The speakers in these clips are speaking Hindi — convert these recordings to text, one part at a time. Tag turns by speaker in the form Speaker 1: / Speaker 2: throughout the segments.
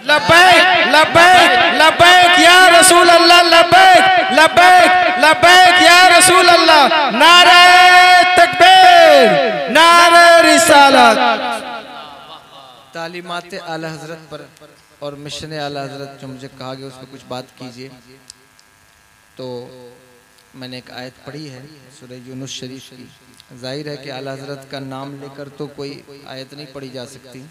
Speaker 1: लब्बैक लब्बैक लब्बैक या रसूल अल्लाह, लब्बैक लब्बैक लब्बैक या रसूल अल्लाह। नारे तकबीर, नारे रिसालत। तालीमात आला हजरत पर और मिशन आला हजरत जो मुझे कहा गया उस पर कुछ बात कीजिए। तो मैंने एक आयत पढ़ी है सूरह यूनुस शरीफ की। जाहिर है कि आला हजरत का नाम लेकर तो कोई आयत नहीं पढ़ी जा सकती।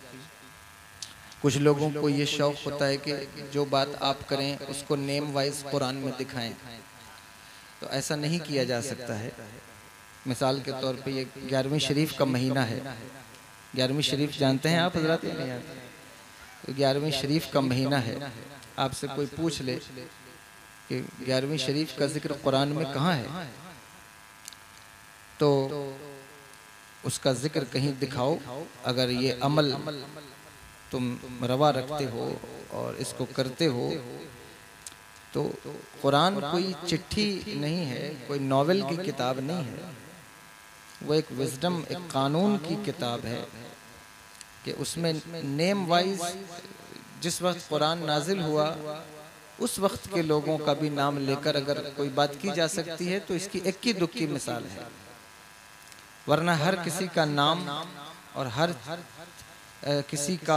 Speaker 1: कुछ लोगों को ये शौक़ होता है कि जो बात आप करें उसको नेम वाइज कुरान में दिखाएं, तो ऐसा नहीं किया जा सकता है। मिसाल के तौर पे ये 11वीं शरीफ का महीना है। 11वीं शरीफ जानते हैं आप हजरत? नहीं जानते? तो 11वीं शरीफ का महीना है। आपसे कोई पूछ ले कि 11वीं शरीफ का जिक्र कुरान में कहाँ है, तो उसका जिक्र कहीं दिखाओ। अगर ये अमल तुम रवा रखते हो और इसको करते हो, तो कुरान कोई चिट्ठी नहीं है, कोई नॉवेल की किताब नहीं है। वो एक विजडम, एक कानून की किताब है कि उसमें नेम वाइज जिस वक्त कुरान नाजिल हुआ उस वक्त के लोगों का भी नाम लेकर अगर कोई बात की जा सकती है तो इसकी इक्की दुक्की मिसाल है। वरना हर किसी का नाम और हर किसी का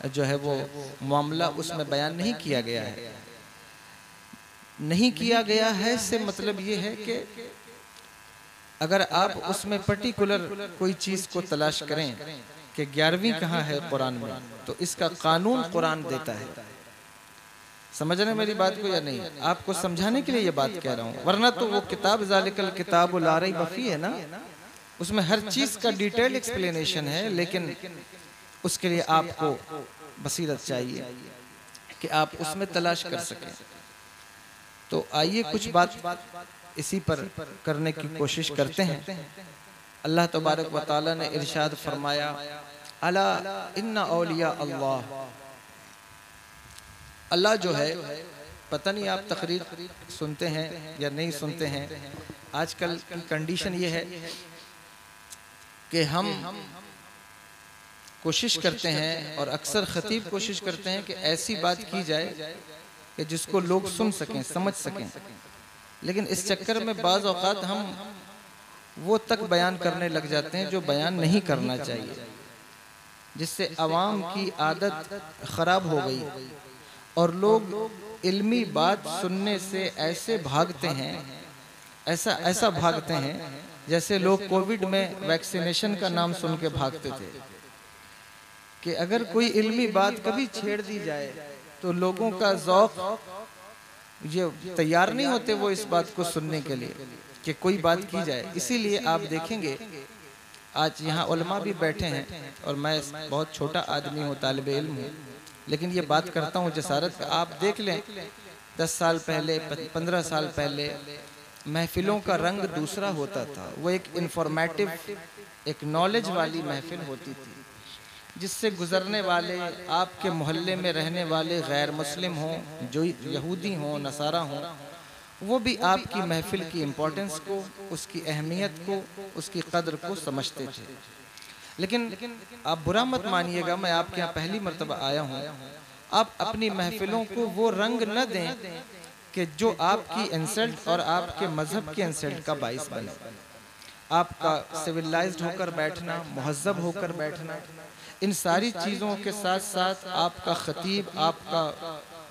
Speaker 1: जो है वो मामला उसमें बयान नहीं किया गया है। नहीं किया गया है से मतलब ये है कि अगर आप उसमें पर्टिकुलर कोई चीज़ को तलाश करें कि 11वीं कहाँ है कुरान में, तो इसका कानून कुरान देता है। समझ रहे मेरी बात को या नहीं? आपको समझाने के लिए ये बात कह रहा हूँ। वरना तो वो किताब ज़ालिकल किताब ला रैब फीह है ना, उसमें हर चीज़ का डिटेल एक्सप्लेनेशन है, लेकिन उसके लिए आपको बसीरत चाहिए कि आप उसमें तलाश कर सकें। तो आइए कुछ बात इसी पर करने की कोशिश करते हैं। अल्लाह तबारक व तआला ने इरशाद फरमाया, अला इन्ना औलिया अल्लाह। अल्लाह जो है, पता नहीं आप तकरीर सुनते हैं या नहीं सुनते हैं। आजकल की कंडीशन ये है कि हम कोशिश करते हैं और अक्सर खतीब कोशिश करते हैं कि ऐसी बात की जाए कि जिसको लोग सुन सकें, समझ सकें। लेकिन इस चक्कर में बाज़ औक़ात हम वो तक बयान करने लग जाते हैं जो बयान नहीं करना चाहिए, जिससे अवाम की आदत ख़राब हो गई और लोग इल्मी बात सुनने से ऐसे भागते हैं, ऐसा भागते हैं जैसे लोग कोविड में वैक्सीनेशन का नाम सुन के भागते थे कि अगर कोई इल्मी बात कभी छेड़ दी जाए तो लोगों का ज़ौक़ ये तैयार नहीं होते वो इस बात को सुनने के लिए कि कोई बात की जाए। इसीलिए आप देखेंगे आज यहाँ उलमा भी बैठे हैं और मैं बहुत छोटा आदमी हूँ, तालिबे इल्म हूँ, लेकिन ये बात करता हूँ जसारत। आप देख लें 10 साल पहले, 15 साल पहले महफिलों का रंग दूसरा होता था। वो एक इंफॉर्मेटिव, एक नॉलेज वाली महफिल होती थी जिससे गुजरने वाले, आपके मोहल्ले में रहने वाले गैर मुस्लिम हों, जो यहूदी हों, नसारा हों, वो भी आपकी महफिल की इम्पोर्टेंस को, उसकी अहमियत को, उसकी कदर को समझते थे। लेकिन आप बुरा मत मानिएगा, मैं आपके यहाँ पहली मर्तबा आया हूँ। आप अपनी महफिलों को वो रंग न दें कि जो आपकी इंसल्ट और आपके मजहब के इंसल्ट का बाइस बने। आपका सिविलाइज्ड होकर बैठना, मुहज़्ज़ब होकर बैठना, इन सारी चीज़ों के साथ साथ आपका खतीब, आपका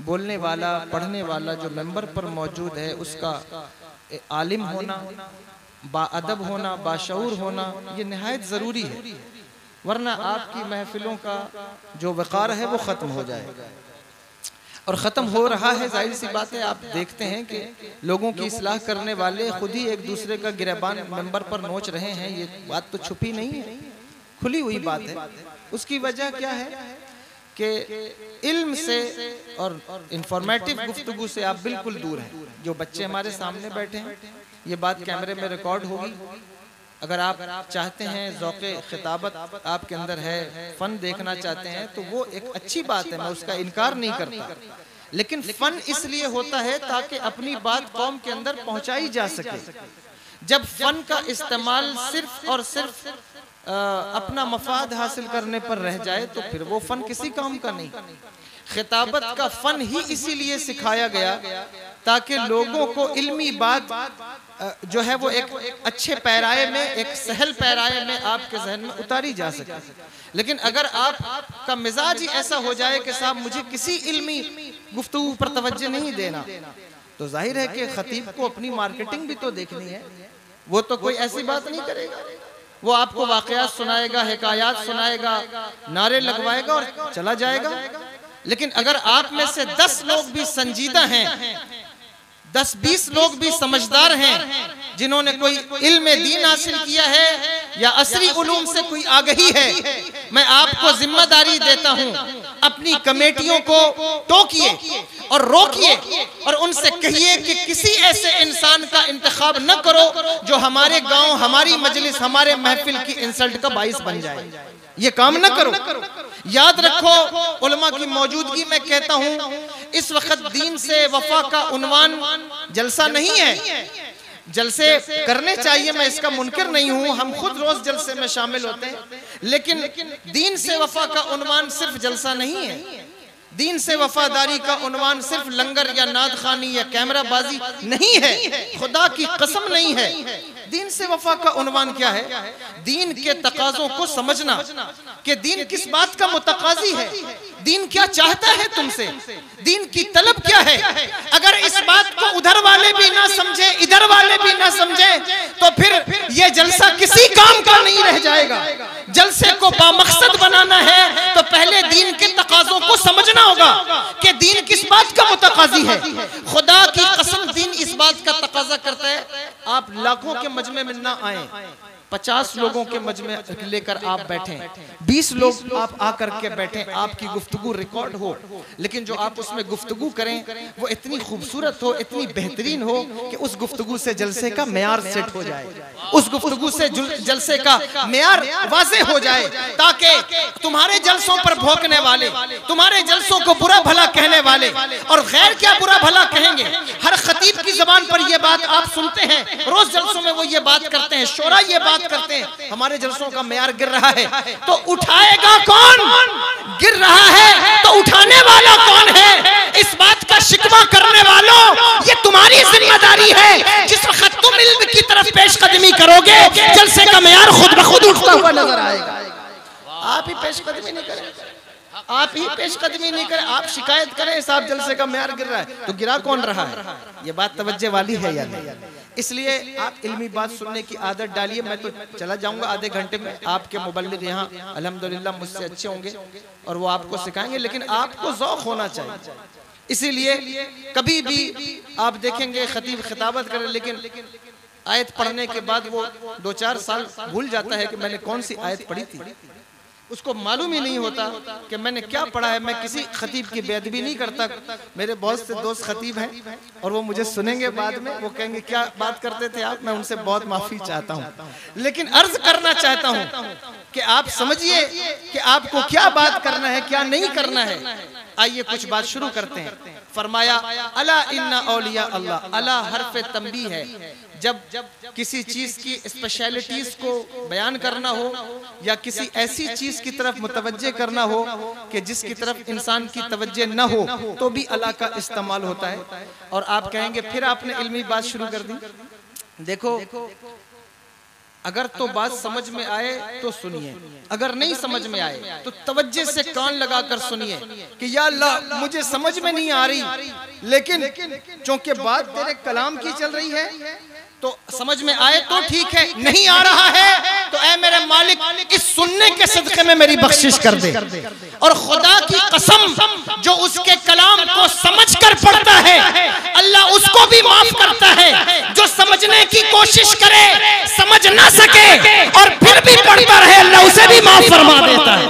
Speaker 1: बोलने वाला, पढ़ने वाला जो मेंबर पर मौजूद है, उसका आलिम होना, बाअदब होना, बाशऊर होना, ये निहायत ज़रूरी है। वरना आपकी महफिलों का जो वक़ार है वो ख़त्म हो जाएगा और ख़त्म हो रहा है। जाहिर सी बात है, आप देखते हैं कि लोगों की इस्लाह करने वाले खुद ही एक दूसरे का गिरबान मेंबर पर नोच रहे हैं। ये बात तो छुपी नहीं है, खुली हुई बात है। उसकी वजह क्या है कि इल्म से और इंफॉर्मेटिव गुफ्तगू से आप बिल्कुल दूर हैं। जो बच्चे हमारे सामने बैठे हैं, ये बात कैमरे में रिकॉर्ड होगी। अगर आप चाहते हैं, ज़ौक़े खिताबत आपके अंदर है, फ़न देखना चाहते हैं, तो वो एक अच्छी बात है, मैं उसका इनकार नहीं करता। लेकिन फ़न इसलिए होता है ताकि अपनी बात कौम के अंदर पहुँचाई जा सके। जब फ़न का इस्तेमाल सिर्फ और सिर्फ अपना मफाद हासिल करने पर रह जाए तो फिर वो फ़न किसी काम का नहीं। खिताबत का फन ही इसीलिए सिखाया गया ताकि लोगों को इल्मी बात जो है वो एक अच्छे पैराए में, एक सहल पैराए में आपके जहन में उतारी जा सके। लेकिन अगर आपका मिजाज ही ऐसा हो जाए कि साहब मुझे किसी इल्मी गुफ्तगू पर तवज्जो नहीं देना, तो जाहिर है कि खतीब को अपनी मार्केटिंग भी तो देखनी है। वो तो कोई ऐसी बात नहीं करेगा, वो आपको वाकयात सुनाएगा, हिकायात सुनाएगा, नारे लगवाएगा और चला जाएगा। लेकिन अगर आप में से 10 लोग भी संजीदा हैं, 10-20 लोग भी समझदार हैं, जिन्होंने कोई इल्म दीन हासिल किया है या असरी उलूम से कोई आगही है, मैं आपको जिम्मेदारी देता हूं, अपनी कमेटियों को टोकिए और रोकिए और उनसे कहिए कि किसी ऐसे इंसान का इंतखाब न करो जो हमारे गांव, हमारी मजलिस, हमारे महफिल की इंसल्ट का बाइस बन जाए। ये काम न करो। याद रखो, उलमा की मौजूदगी में कहता हूं, इस वक्त दीन से वफा का उन्वान जलसा नहीं है। जलसे करने चाहिए, मैं इसका मुनकर नहीं हूं, हम खुद रोज जलसे में शामिल होते हैं, लेकिन दीन से वफा का उन्वान सिर्फ जलसा नहीं है। दीन से वफादारी का उन्वान सिर्फ लंगर या नाद खानी या कैमरा बाजी नहीं है, खुदा की कसम नहीं है। दीन से वफा का उन्वान क्या है? दीन के तकाज़ों को समझना कि दीन किस बात का मुतकाज़ी है, दीन क्या चाहता है तुमसे, दीन की तलब क्या है। अगर इस बात को उधर वाले भी ना समझे, इधर वाले भी ना समझे, तो फिर ये जलसा किसी काम का नहीं रह जाएगा। जलसे को बामकसद बनाना है तो पहले दीन के तकाज़ों को समझना होगा कि दीन किस बात का मुतकाज़ी है। खुदा की कसम दीन इस बात का तकाजा करता है, आप लाखों के मजमे में ना आए, 50 लोगों के मजमे लेकर आप बैठें, 20 लोग आप आकर के बैठें, आपकी गुफ्तगू रिकॉर्ड हो, लेकिन जो आप उसमें गुफ्तगू करें वो इतनी खूबसूरत हो, इतनी बेहतरीन हो कि उस गुफ्तगू से जलसे का मेयार सेट हो जाए, उस गुफ्तगू से जलसे का मेयार वाज़े हो जाए, ताकि तुम्हारे जलसों पर भौंकने वाले, तुम्हारे जलसों को बुरा भला कहने वाले, और गैर क्या बुरा भला कहेंगे, हर खतीब की जबान पर यह बात आप सुनते हैं, रोज जलसों में वो ये बात करते हैं, शोरा ये बात करते हैं, हमारे जलसों का मेयार गिर रहा है, तो उठाएगा कौन? गिर रहा है तो उठाने वाला कौन है? इस बात का शिकवा करने वालों, ये तुम्हारी जिम्मेदारी है। जिस वक्त तुम इल्म की तरफ पेशकदमी करोगे, जलसे का मेयार खुद ब खुद उठता हुआ नजर आएगा। आप ही पेशकदमी नहीं करें, आप ही पेशकदमी नहीं करें, आप शिकायत करें साहब जलसे का मेयार गिर रहा है, तो गिरा कौन रहा है? ये बात तवज्जो वाली है या नहीं? इसलिए आप इल्मी बात सुनने की आदत डालिए। मैं तो चला जाऊंगा आधे घंटे में, आपके मुबल्लिग यहाँ अल्हम्दुलिल्लाह मुझसे अच्छे होंगे और वो आपको सिखाएंगे, लेकिन आपको ज़ौक़ होना चाहिए। इसीलिए कभी भी आप देखेंगे खतीब खिताबत करें, लेकिन आयत पढ़ने के बाद वो 2-4 साल भूल जाता है कि मैंने कौन सी आयत पढ़ी थी, उसको मालूम ही नहीं होता कि मैंने क्या पढ़ा है। मैं किसी खतीब की बेअदबी नहीं करता, मेरे बहुत से दोस्त खतीब हैं और वो मुझे सुनेंगे बाद में, वो कहेंगे क्या बात करते थे आप, मैं उनसे बहुत माफी चाहता हूँ, लेकिन अर्ज करना चाहता हूँ कि आप समझिए कि आपको क्या बात करना है, क्या नहीं करना है। आइए कुछ बात शुरू करते हैं। फरमाया अला इन्ना औलिया अल्लाह, अला हर्फ तंबी है। जब किसी चीज की स्पेशलिटीज को बयान करना हो या किसी ऐसी चीज की तरफ मुतवज्जे करना हो कि जिसकी तरफ इंसान की तवज्जे न हो, तो भी अला का इस्तेमाल होता है। और आप कहेंगे फिर आपने इल्मी बात शुरू कर दी। देखो, अगर तो बात समझ में आए तो सुनिए, अगर नहीं समझ में आए तो तवज्जे से कान लगाकर सुनिए कि या अल्लाह मुझे समझ में नहीं आ रही, लेकिन चूंकि बात तेरे कलाम की चल रही है तो समझ में आए तो ठीक है, नहीं आ रहा है तो ऐ मेरे मालिक इस सुनने के सदक़े में मेरी बख्शिश कर दे। और खुदा की कसम जो उसके कलाम को समझ कर पढ़ता है अल्लाह उसको भी माफ करता है, जो समझने की कोशिश करे समझ ना सके और फिर भी पढ़ता रहे अल्लाह उसे भी माफ फरमा देता है।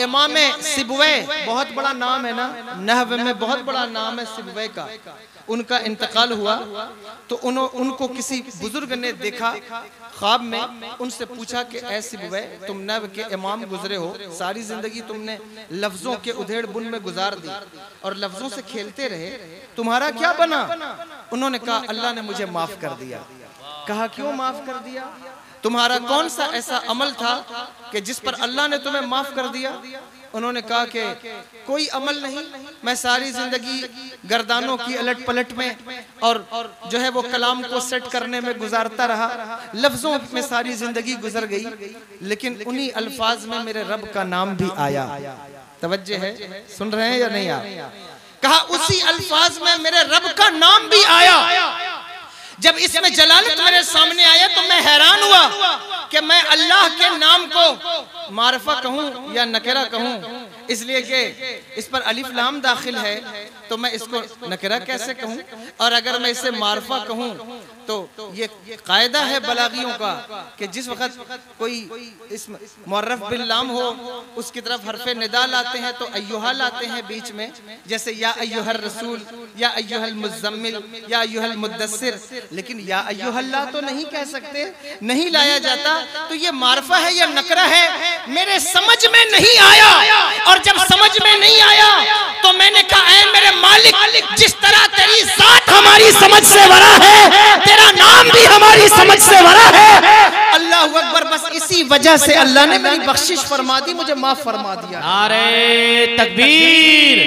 Speaker 1: इमाम सिबवे बहुत बड़ा नाम है ना, नहव में बहुत बड़ा नाम है सिबवे का। उनका इंतकाल हुआ तो उनको किसी बुजुर्ग ने देखा ख्वाब में, उनसे पूछा कि ऐ सिबवे तुम नहव के इमाम गुजरे हो, सारी जिंदगी तुमने लफ्जों के उधेड़ बुन में गुजार दी और लफ्जों से खेलते रहे, तुम्हारा क्या बना? उन्होंने कहा अल्लाह ने मुझे माफ कर दिया। कहा क्यों माफ कर दिया? तुम्हारा कौन सा ऐसा अमल था कि जिस पर अल्लाह ने तुम्हें माफ कर दिया? उन्होंने कहा कि कोई अमल नहीं, मैं सारी जिंदगी गर्दानों की अलट पलट में और जो है वो कलाम को सेट करने में गुजारता रहा, लफ्जों में सारी जिंदगी गुजर गई, लेकिन उन्हीं अल्फाज में मेरे रब का नाम भी आया। तवज्जो है, सुन रहे हैं या नहीं आया? कहा उसी अल्फाज में मेरे रब का नाम भी आया। जब इसमें जलालत मेरे सामने आया तो मैं हैरान हुआ कि मैं अल्लाह के नाम को मारफा कहूं या नकरा कहूं, इसलिए कि इस पर अलिफ लाम दाखिल है तो मैं इसको नकरा कैसे कहूं, और अगर मैं इसे मारफा कहूं तो ये कायदा है बलागियों का कि जिस वक्त कोई इस मुअर्रफ बिल लाम हो उसकी तरफ हरफे निदा लाते हैं तो अय्युहा लाते हैं बीच में, जैसे या अय्युहर रसूल या अय्युहल मुज़्ज़म्मिल या अय्युहल मुद्दस्सिर, लेकिन या अय्युहल्लाह तो नहीं कह सकते, नहीं लाया जाता। तो ये मारफा है या नकरा है, मेरे समझ में नहीं आया, और जब समझ में नहीं आया तो मैंने कहा ऐ मेरे मालिक, जिस तरह तेरी जात हमारी समझ से बड़ा है, तेरा नाम भी हमारी समझ से बड़ा है। अल्लाह अकबर। बस इसी वजह से अल्लाह ने मेरी बख्शिश फरमा दी, मुझे माफ फरमा दिया।
Speaker 2: नारे तकबीर,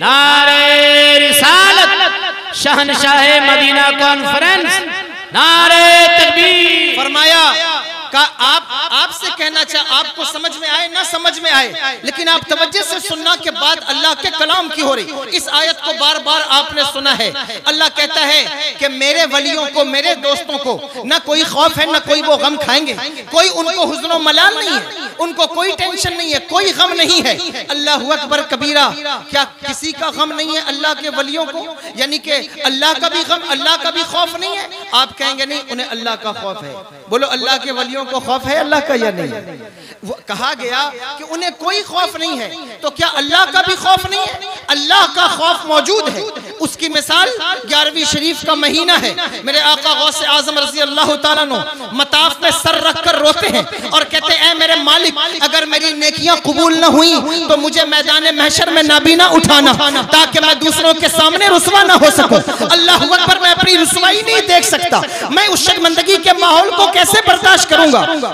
Speaker 2: नारे रिसालत, शहनशाह मदीना कॉन्फ्रेंस, नारे तकबीर।
Speaker 1: फरमाया का आपसे कहना चाहे, आपको समझ में आए ना समझ में आए, लेकिन आप तवज्जो से सुनना के बाद अल्लाह के कलाम की हो रही। इस आयत को बार बार आपने सुना है। अल्लाह कहता है कि मेरे वलियों को, मेरे दोस्तों को ना कोई खौफ है, ना कोई वो गम खाएंगे, कोई उनको हुज़्न मलाल नहीं है, उनको कोई टेंशन नहीं है, कोई गम नहीं है। अल्लाह अकबर कबीरा। क्या किसी का गम नहीं है अल्लाह के वलियों को? यानी कि अल्लाह का भी गम, अल्लाह का भी खौफ नहीं है? आप कहेंगे नहीं, उन्हें अल्लाह का खौफ है। बोलो अल्लाह के वलियों को खौफ है अल्लाह का या नहीं? वो कहा गया कि उन्हें कोई खौफ नहीं है, तो क्या अल्लाह का भी खौफ नहीं है? अल्लाह का खौफ मौजूद है। उसकी मिसाल 11वीं शरीफ का महीना है। मेरे आका गौसे आजम रज़ी अल्लाह ताला अन्हु मताफ में सर रखकर रोते हैं और कहते हैं, मेरे मालिक, अगर मेरी नेकियां कबूल न हुई तो मुझे मैदान महशर में नाबीना उठाना, ताकि मैं दूसरों के सामने रुसवा न हो सकूं। अल्लाह अकबर, मैं अपनी रुसवाई नहीं देख सकता, मैं उस शर्मिंदगी के माहौल को कैसे बर्दाश्त करूंगा?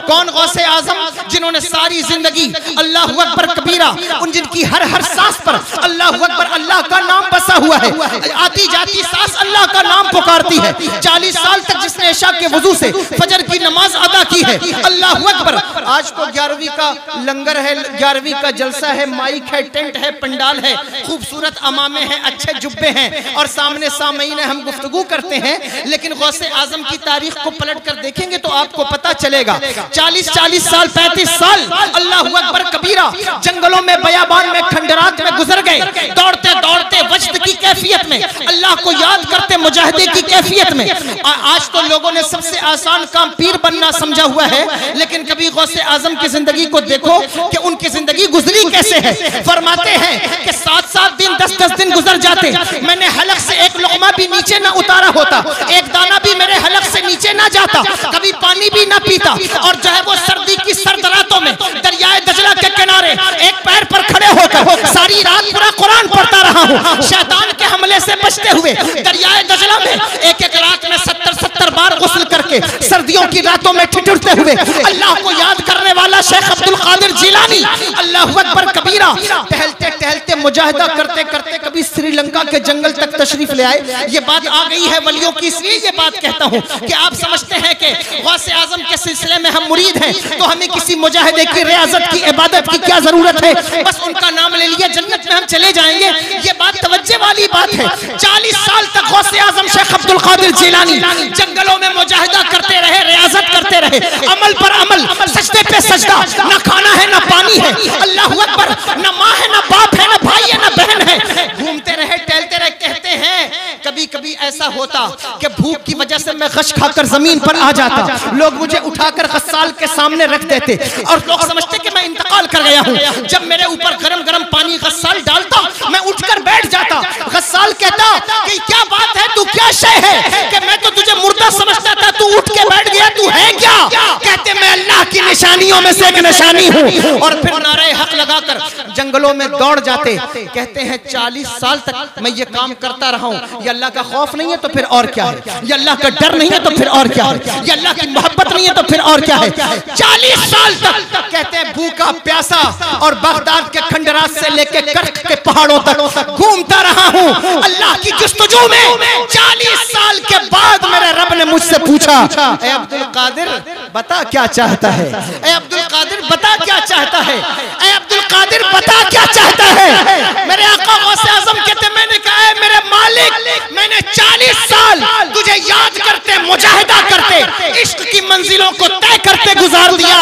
Speaker 1: कौन गौसे आजम जिन्होंने सारी जिंदगी अल्लाह अकबर कबीरा, उन जिनकी हर सांस पर अल्लाह अकबर, अल्लाह का नाम बसा हुआ है, आती जाती सांस अल्लाह का नाम पुकारती है। 40 साल तक जिसने इशा के वजू से फजर की नमाज अदा की है, अल्लाह अकबर। आज तो 11वीं का लंगर है, 11वीं का जलसा है, माइक है, टेंट है, पंडाल है, खूबसूरत अमामे हैं, अच्छे जुब्बे हैं, और सामने सामईन हम गुफ्तगू करते हैं। लेकिन गौसे आजम की तारीख को पलट कर देखेंगे तो आपको पता चलेगा 40 साल 35 साल अल्लाह अकबर कबीरा जंगलों में, बयाबान में, खंडरात में गुजर गए, दौड़ते दौड़ते वजद की कैफियत में, अल्लाह को याद करते मुजाहिदे की कैफियत में। आज तो लोगों ने सबसे आसान काम पीर बनना समझा हुआ है, लेकिन कभी गौसे आजम की जिंदगी को देखो कि उनकी जिंदगी गुजरी कैसे है। फरमाते हैं कि 7-7 दिन 10-10 दिन गुजर जाते, मैंने हलक से एक लुक़मा भी नीचे ना उतारा होता, एक दाना भी मेरे हलक से नीचे ना जाता, कभी पानी भी ना पीता, और जो है वो सर्दी की सर्द रातों में दरियाए दजला के किनारे एक पैर पर खड़े होकर सारी रात पूरा कुरान पढ़ता रहा हूँ, शैतान के हमले से बचते हुए। दरियाए दजला में एक रात में 70 बार गुस्ल करके सर्दियों की रातों में ठिठुरते हुए अल्लाह को याद करने वाला शेख अब्दुल कादिर जिलानी, अल्लाह अकबर कबीरा, टहलते टहलते मुजाहिदा करते करते कभी श्रीलंका के जंगल तक तशरीफ ले आए। ये बात आ गई है वलियों की, इसलिए ये बात कहता हूँ कि आप समझते हैं कि गौसे आजम के सिलसिले में हम मुरीद हैं तो हमें किसी मुजाहिदे की रियाजत की इबादत की क्या जरूरत है? बस उनका नाम ले लिया, जन्नत में हम चले जाएंगे। ये बात तवज्जो वाली बात है। 40 साल तक गौसे आजम शेख अब्दुल कादिर जिलानी जंगलों में मुजाहिदा करते रहे, रियाजत करते रहे, अमल पर अमल, सजदे पे सजदा, ना खाना है ना पानी है, अल्लाह अकबर, ना माँ है ना बाप है, ना भाई है ना बहन है, घूमते रहे, टहलते रहे। कहते हैं कभी कभी ऐसा होता कि भूख की वजह से मैं गश खाकर जमीन पर आ जाता, लोग मुझे उठाकर गस्साल के सामने रख देते और लोग समझते कि मैं इंतकाल कर गया हूँ। जब मेरे ऊपर गरम गरम पानी गस्साल डालता, मैं उठकर बैठ जाता। गस्साल कहता कि क्या बात है, तू क्या शय है कि मैं तो तुझे मुर्दा समझता था, तू उठ के बैठ गया, तू है क्या? कहते मैं अल्लाह की निशानियों में से एक निशानी हूँ। और फिर नारे हक लगाकर जंगलों में दौड़ जाते, कहते हैं 40 साल तक मैं ये काम करता रहा हूँ। ये अल्लाह का खौफ नहीं है तो फिर और क्या है? ये अल्लाह का डर नहीं है तो फिर और क्या है? ये अल्लाह की मोहब्बत नहीं है तो फिर और क्या है? 40 साल तक कहते हैं भूखा प्यासा और बगदाद के खंडरात से लेके कर्क के पहाड़ों तक घूमता रहा हूँ अल्लाह की जुस्तजू में। 40 साल के बाद मेरे रब ने मुझसे पूछा, ए अब्दुल कादिर बता क्या चाहता है? ए अब्दुल कादिर बता क्या चाहता है? ए अब्दुल कादिर बता क्या चाहता है? मेरे आका गौसे आज़म कहते, मैंने कहा है मेरे मालिक, मैंने 40 साल तुझे याद करते, मुजाहिदा करते, इश्क की मंजिलों को तय करते गुजार दिया।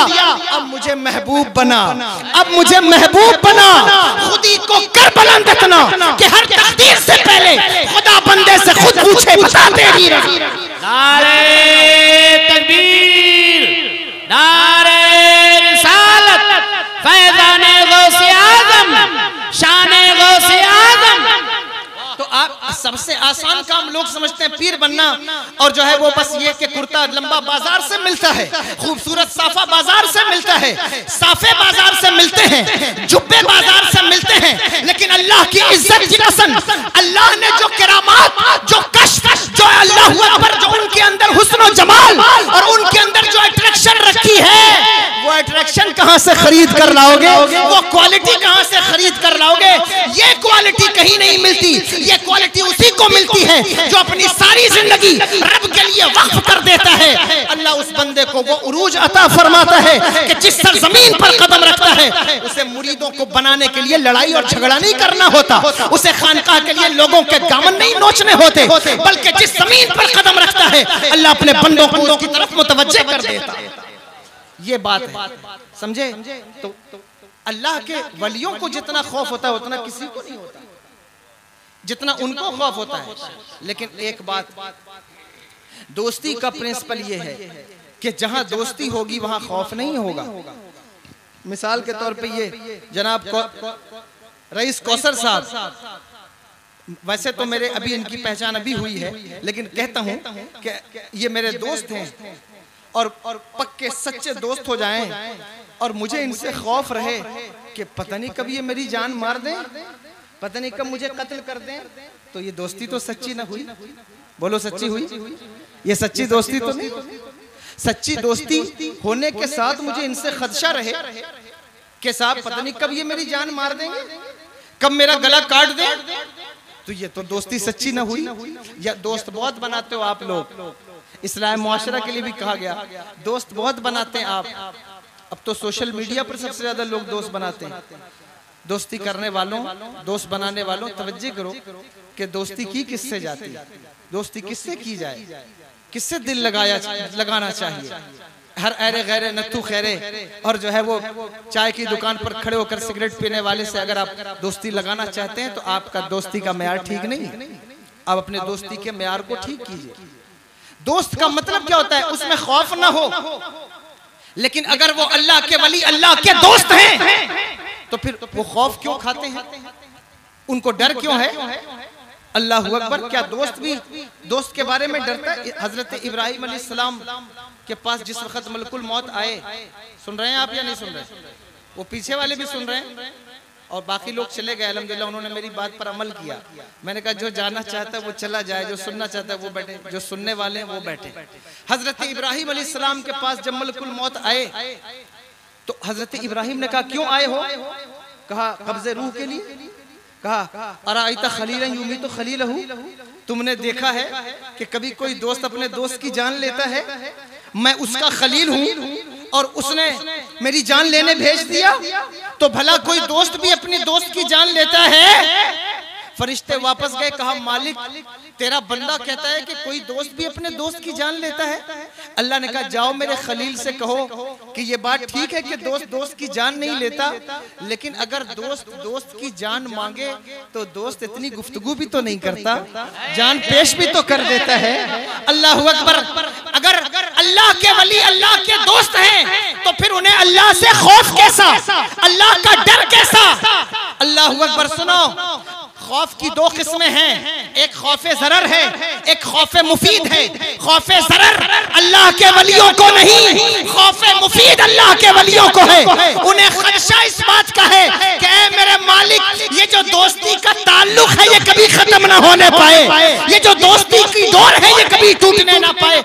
Speaker 1: अब मुझे महबूब बना, अब मुझे महबूब बना। खुदी को कर बुलंद इतना कि हर तकदीर से पहले खुदा बंदे से खुद पूछे, बता तेरी रही।
Speaker 2: नारे तकबीर, नारे रिसालत, फैज़ाने गौसे आज़म, शाने गौसे आज़म। तो आप सबसे आसान काम लोग समझते हैं पीर बनना, और जो है वो बस ये कि कुर्ता लंबा बाजार से मिलता है, खूबसूरत साफा बाजार से मिलता है, साफे बाजार से मिलते हैं, जुब्बे बाजार से मिलते हैं। लेकिन अल्लाह की इज्जत की कसम, अल्लाह ने जो करामात, जो कश्फ, जो अल्लाह अकबर, जो उनके अंदर हुस्न जमाल और उनके अंदर जो अट्रैक्शन रखी है, वो अट्रैक्शन कहां से खरीद कर लाओगे? वो क्वालिटी कहां से खरीद कर लाओगे? ये क्वालिटी कहीं नहीं मिलती। ये क्वालिटी उसी को मिलती है जो अपनी सारी जिंदगी रब के लिए वक्फ कर देता है। अल्लाह उस बंदे को वो उरूज अता फरमाता है कि जिस सरजमीन पर कदम रखता है उसे मुरीदों को बनाने के लिए लड़ाई और झगड़ा नहीं करना होता, उसे खानकाह के लिए लोगों के दामन नहीं नोचने होते, बल्कि जिस जमीन पर कदम रखता है अल्लाह अपने बंदों को उसकी तरफ मुतवज्जे कर देता है। ये बात है, समझे? तो अल्लाह के वलियों को जितना खौफ होता है उतना किसी को नहीं होता जितना उनको खौफ होता है। लेकिन एक बात, दोस्ती का प्रिंसिपल ये है कि जहां दोस्ती होगी वहां खौफ नहीं होगा। मिसाल के तौर पे ये जनाब रईस कौसर साहब, वैसे तो मेरे अभी इनकी पहचान अभी हुई है, लेकिन कहता हूं कि ये मेरे दोस्त हैं और पक्के सच्चे दोस्त हो जाएं और मुझे इनसे खौफ रहे कि पता नहीं कब ये मेरी जान मार दें, पता नहीं कब मुझे कत्ल कर दें, तो ये दोस्ती तो सच्ची ना हुई। बोलो सच्ची हुई? ये सच्ची दोस्ती तो नहीं। सच्ची दोस्ती होने के साथ मुझे इनसे खदशा रहे कि साहब पता नहीं कब ये मेरी जान मार देंगे, कब मेरा गला काट दें, तो ये तो दोस्ती सच्ची ना हुई। या दोस्त बहुत बनाते हो आप लोग, इस्लाम मुआशरा के लिए भी कहा गया दोस्त बहुत बनाते हैं आप। अब तो सोशल मीडिया पर सबसे ज्यादा लोग दोस्त बनाते हैं। दोस्ती करने वालों, दोस्त बनाने वालों, तवज्जो करो कि दोस्ती की किससे जाती है, दोस्ती किससे की जाए, किससे दिल लगाना चाहिए। हर ऐरे गैरे नत्थू खैरे और जो है वो चाय की दुकान पर खड़े होकर सिगरेट पीने वाले से अगर आप दोस्ती लगाना चाहते हैं तो आपका दोस्ती का मेयार ठीक नहीं। आप अपने दोस्ती के मेयार को ठीक कीजिए। दोस्त का मतलब क्या होता है? उसमें खौफ ना हो। लेकिन अगर वो अल्लाह के वली, अल्लाह के दोस्त हैं, तो फिर वो खौफ क्यों खाते हैं? उनको डर क्यों है? अल्लाह अकबर। क्या दोस्त भी दोस्त के बारे में डरता है? हजरत इब्राहिम अलैहिस्सलाम के पास जिस वक्त मलकुल मौत आए, सुन रहे हैं आप या नहीं सुन रहे? वो पीछे वाले भी सुन रहे हैं और बाकी लोग चले गए। अल्हम्दुलिल्लाह उन्होंने मेरी बात पर अमल किया। मैंने कहा जो जाना चाहता है वो चला जाए, जो सुनना चाहता है वो बैठे, जो सुनने वाले हैं वो बैठे। हजरत इब्राहिम अलैहिस्सलाम के पास जब मलकुल मौत आए तो हजरत इब्राहिम ने कहा क्यों आए हो? कहा कब्जे रूह के लिए। कहा अराइता खलीलन युमीतु खलीलहू, तुमने देखा है कि कभी कोई दोस्त अपने दोस्त की जान लेता है? मैं उसका खलील हूं और उसने मेरी जान लेने भेज दिया, तो भला कोई दोस्त भी अपनी दोस्त की जान लेता है? फरिश्ते वापस गए, कहा मालिक तेरा बंदा कहता है कि कोई दोस्त भी अपने दोस्त की जान लेता है। अल्लाह ने कहा जाओ मेरे खलील से कहो कि ये बात ठीक है कि दोस्त दोस्त की जान नहीं लेता, लेकिन अगर दोस्त दोस्त की जान मांगे तो दोस्त इतनी गुफ्तगू भी तो नहीं करता, जान पेश भी तो कर देता है। अल्लाह अकबर। अगर अल्लाह के वली अल्लाह के दोस्त हैं तो फिर उन्हें अल्लाह से खौफ कैसा, अल्लाह का डर कैसा? अल्लाह अकबर। सुनो, खौफ की दो किस्में हैं। एक खौफे ज़रर है, एक खौफे मुफीद है। खौफे ज़रर अल्लाह के वलियों को नहीं, खौफे मुफीद अल्लाह के वलियों को है। उन्हें खदशा इस बात का है कि ऐ मेरे मालिक, ये जो दोस्ती का ताल्लुक है ये कभी खत्म ना होने पाए, ये जो दोस्ती की डोर है ये कभी टूटने ना पाए।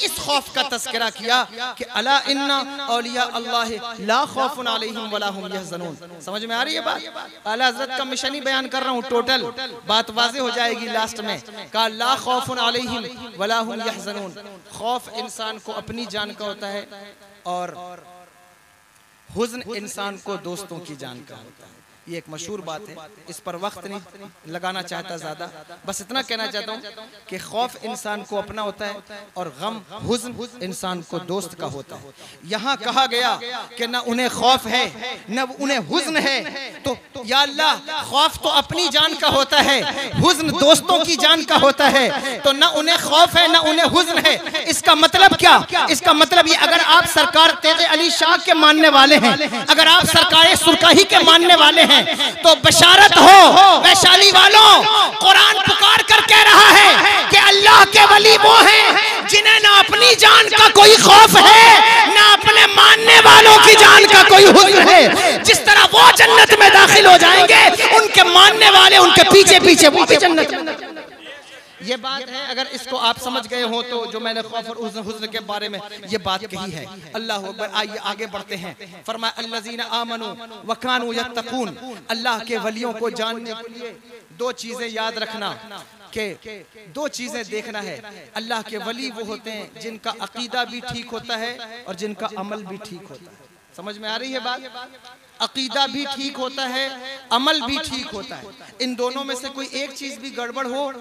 Speaker 2: इस खौफ का तज़किरा किया कि अला इन्ना औलिया अल्लाह ला खौफुन अलैहिम वला हुम यहज़नून। समझ में आ रही है बात? आला हज़रत का मिशन ही बयान कर रहा हूँ, टोटल बात वाज़ेह हो जाएगी लास्ट में। कहा ला खौफुन अलैहिम वला हुम यहज़नून। खौफ इंसान को अपनी जान का होता है और हुज़्न इंसान को दोस्तों की जान का होता है। ये एक मशहूर बात है, इस पर वक्त नहीं लगाना चाहता ज़्यादा, बस इतना कहना चाहता हूँ कि खौफ इंसान को अपना होता है और गम हुज़्न इंसान को दोस्त का होता है। यहाँ कहा गया कि न उन्हें खौफ है न उन्हें हुज़्न है, तो या अल्लाह खौफ तो अपनी जान का होता है, हुज़्न दोस्तों की जान का होता है, तो न उन्हें खौफ है न उन्हें हुज़्न है। इसका मतलब क्या? इसका मतलब ये, अगर आप सरकार तेग़े अली शाह के मानने वाले हैं, अगर आप सरकार सुरकाही के मानने वाले हैं, तो बशारत हो वैशाली वालों, कुरान पुकार कर कह रहा है कि अल्लाह के वली वो हैं जिन्हें ना अपनी जान का कोई खौफ है ना अपने मानने वालों की जान का कोई हुज़्न है। जिस तरह वो जन्नत में दाखिल हो जाएंगे, उनके मानने वाले उनके पीछे पीछे वो भी जन्नत में। ये बात है, अगर इसको आप समझ गए हो तो जो मैंने खौफ और हुज़्न के बारे में ये बात कही है। अल्लाह अकबर। आइए आगे बढ़ते हैं। फरमाया अल्लज़ीना आमनू व कानू यत्तकून। अल्लाह के वलियों को जानने के लिए दो चीजें याद रखना, कि दो चीजें देखना है। अल्लाह के वली वो होते हैं जिनका अकीदा भी ठीक होता है और जिनका अमल भी ठीक होता है। समझ में आ रही है बात? अकीदा भी ठीक होता है, अमल भी ठीक होता है। इन दोनों में से कोई एक चीज भी गड़बड़ हो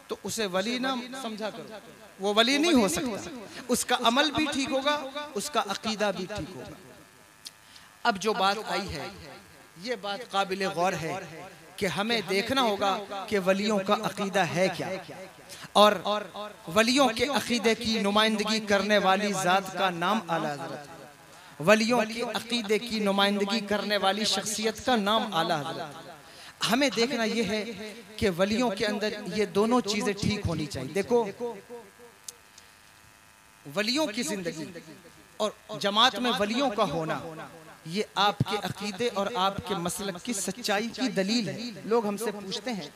Speaker 2: तो उसे वली ना समझा करो, वो वली नहीं हो सकता। उसका अमल भी ठीक होगा, उसका अकीदा भी ठीक होगा। अब जो बात आई है, ये बात काबिल गौर है कि हमें देखना होगा कि वलियों का अकीदा है क्या, और वलियों के अकीदे की नुमाइंदगी करने वाली जात का नाम आला हज़रत है। वलियों के अकीदे की नुमाइंदगी करने वाली शख्सियत का नाम आला हज़रत है। हमें देखना यह है कि वलियों के अंदर ये दोनों चीजें ठीक होनी चाहिए। देखो, वलियों की जिंदगी और जमात में वलियों का होना, ये आपके अकीदे और आपके मसलक की सच्चाई की दलील है। लोग हमसे पूछते हैं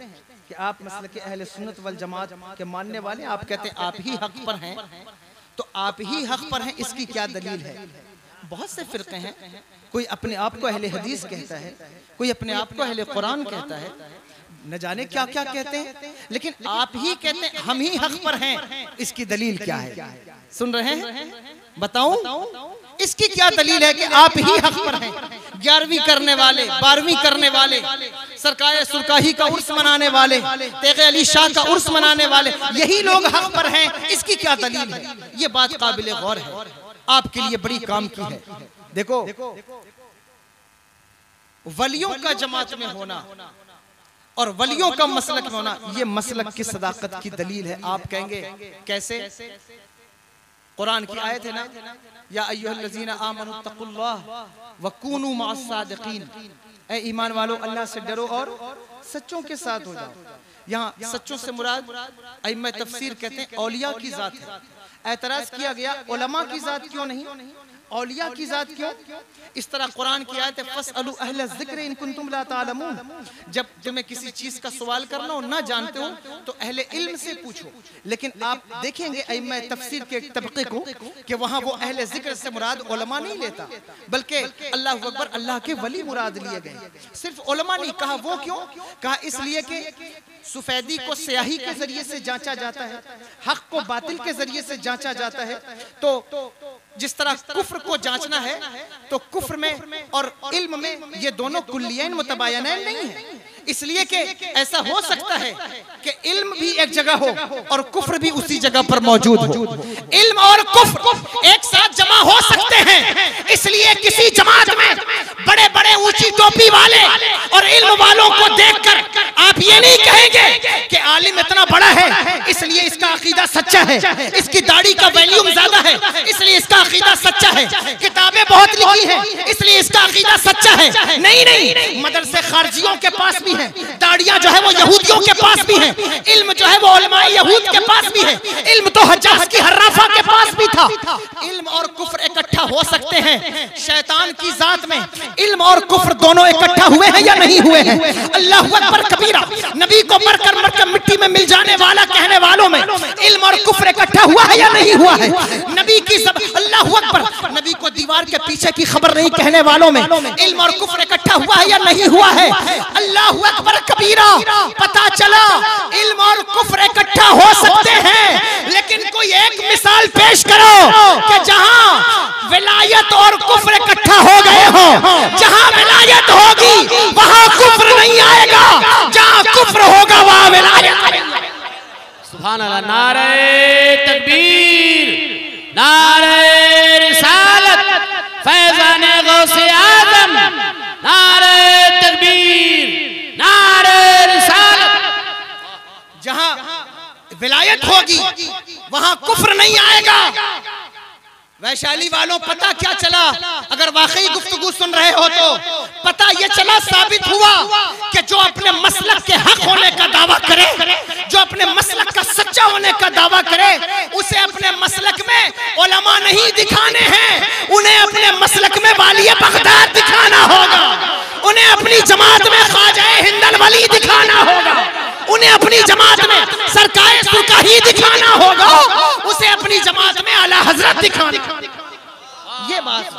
Speaker 2: कि आप मसलक के अहले सुन्नत वल जमात के मानने वाले, आप कहते हैं आप ही हक पर हैं, तो आप ही हक पर हैं, इसकी क्या दलील है? बहुत से फिरके हैं, कोई अपने आप को अहले हदीस कहता है, कोई अपने आप को अहले कुरान कहता है, न जाने क्या क्या कहते हैं, लेकिन आप ही कहते हैं हम ही हक पर हैं। इसकी दलील क्या है? सुन रहे हैं? बताऊं इसकी क्या दलील है कि आप ही हक पर हैं? 11वीं करने वाले, 12वीं करने वाले, सरकार सुरकाही का उर्स मनाने वाले, तेग़े अली शाह का उर्स मनाने वाले, यही लोग हक पर हैं। इसकी क्या दलील है? ये बात काबिल गौर है, आपके लिए बड़ी काम की है। देखो, वलियों का जमात में होना और वलियों का मसलक में होना, ये मसलक की सदाकत की दलील है। आप कहेंगे कैसे? कुरान की आयत है ना, या अय्युहल्लज़ीना आमनुत्तकुल्लाह व कूनू मअस्सादिकीन। ऐ ईमान वालों, अल्लाह से डरो और सच्चों के साथ हो जाओ। यहाँ सच्चों से मुराद अइम्मा तफसीर कहते हैं औलिया की जात है। एतराज किया गया उलमा की जात क्यों नहीं, औलिया की जात क्यों? इस तरह कुरान की आयत है फस्अलू अहल ज़िक्र इन कुंतुम ला तालमून। जब तुम्हें किसी चीज का सवाल करना हो, ना जानते हो, तो अहले इल्म से पूछो। लेकिन आप देखेंगे अइम्मा तफसीर के तबके को कि वहां वो अहले ज़िक्र से मुराद उलमा नहीं लेता, बल्कि अल्लाह अकबर, अल्लाह के वली मुराद लिए गए। सिर्फ उलमा नहीं कहा। वो क्यों कहा? इसलिए कि सफेदी को स्याही के जरिए से जांचा जाता है, हक को बातिल के जरिए से जांचा जाता है। तो जिस तरह कुफ्र को जांचना है, तो कुफ्र में और इल्म में ये दोनों कुल्लियैन मुतबायनैन नहीं है। इसलिए कि ऐसा हो सकता है कि इल्म भी एक जगह हो और कुफ्र भी उसी जगह पर मौजूद हो। इल्म और कुफ्र एक साथ जमा हो सकते हैं। इसलिए किसी जमात में बड़े बड़े ऊंची टोपी वाले और इल्म वालों को देखकर आप ये नहीं कहेंगे कि आलिम इतना बड़ा है इसलिए इसका अकीदा सच्चा है, इसकी दाढ़ी का वैल्यूम ज्यादा है इसलिए इसका अकीदा सच्चा है, किताबें बहुत लिखी हैं इसलिए इसका अकीदा सच्चा है। नहीं नहीं, मदरसे खारजियों के पास भी है, दाढ़ी गाड़ियां जो है वो यहूदियों के पास भी हैं, इल्म जो है वो उलमाए यहूद के पास भी है, इल्म तो हज्जाज की हर्राफा के पास भी था। इल्म और कुफ्र इकट्ठा हो सकते हैं? शैतान की जात में इल्म और कुफ्र दोनों इकट्ठा हुए हैं या नहीं हुए हैं? अल्लाहु अकबर कबीरा, नबी को मरकर मरकर मिट्टी में मिल जाने वाला कहने वालों में इल्म और कुफ्र इकट्ठा हुआ है या नहीं हुआ है? नबी की सब अल्लाहु अकबर, नबी को दीवार के पीछे की खबर नहीं कहने वालों में इल्म और कुफ्र इकट्ठा हुआ है या नहीं हुआ है? अल्लाहु अकबर कबीरा। पता चला इल्म और कुफ्र इकट्ठा हो सकते हैं, लेकिन कोई एक मिसाल पेश करो कि जहां विलायत और कुफ्र इकट्ठा हो गए हो, जहां विलायत होगी वहां कुफ्र नहीं आएगा, जहां कुफ्र होगा वहां विलायत। सुभान अल्लाह। नारे तकबीर, नारे रिसालत, फैज़ाने गौसे आज़म, नारे तकबीर, नारे रिसालत। जहां विलायत होगी वहां कुफ्र नहीं आएगा। वैशाली वालों, पता क्या चला? अगर वाकई गुफ्तगू सुन रहे हो तो पता ये चला, साबित हुआ कि जो अपने मसलक के हक होने का दावा करे, जो अपने मसलक का सच्चा होने का दावा करे, उसे अपने मसलक में उलमा नहीं दिखाने हैं, उन्हें अपने मसलक में वालिय बगदाद दिखाना होगा, उन्हें अपनी जमात में ख्वाजा हिंदल वली दिखाना होगा, उन्हें अपनी जमात में सरकाए सुरकाही दिखाना होगा, उसे अपनी जमात में आला हजरत दिखाना। ये बात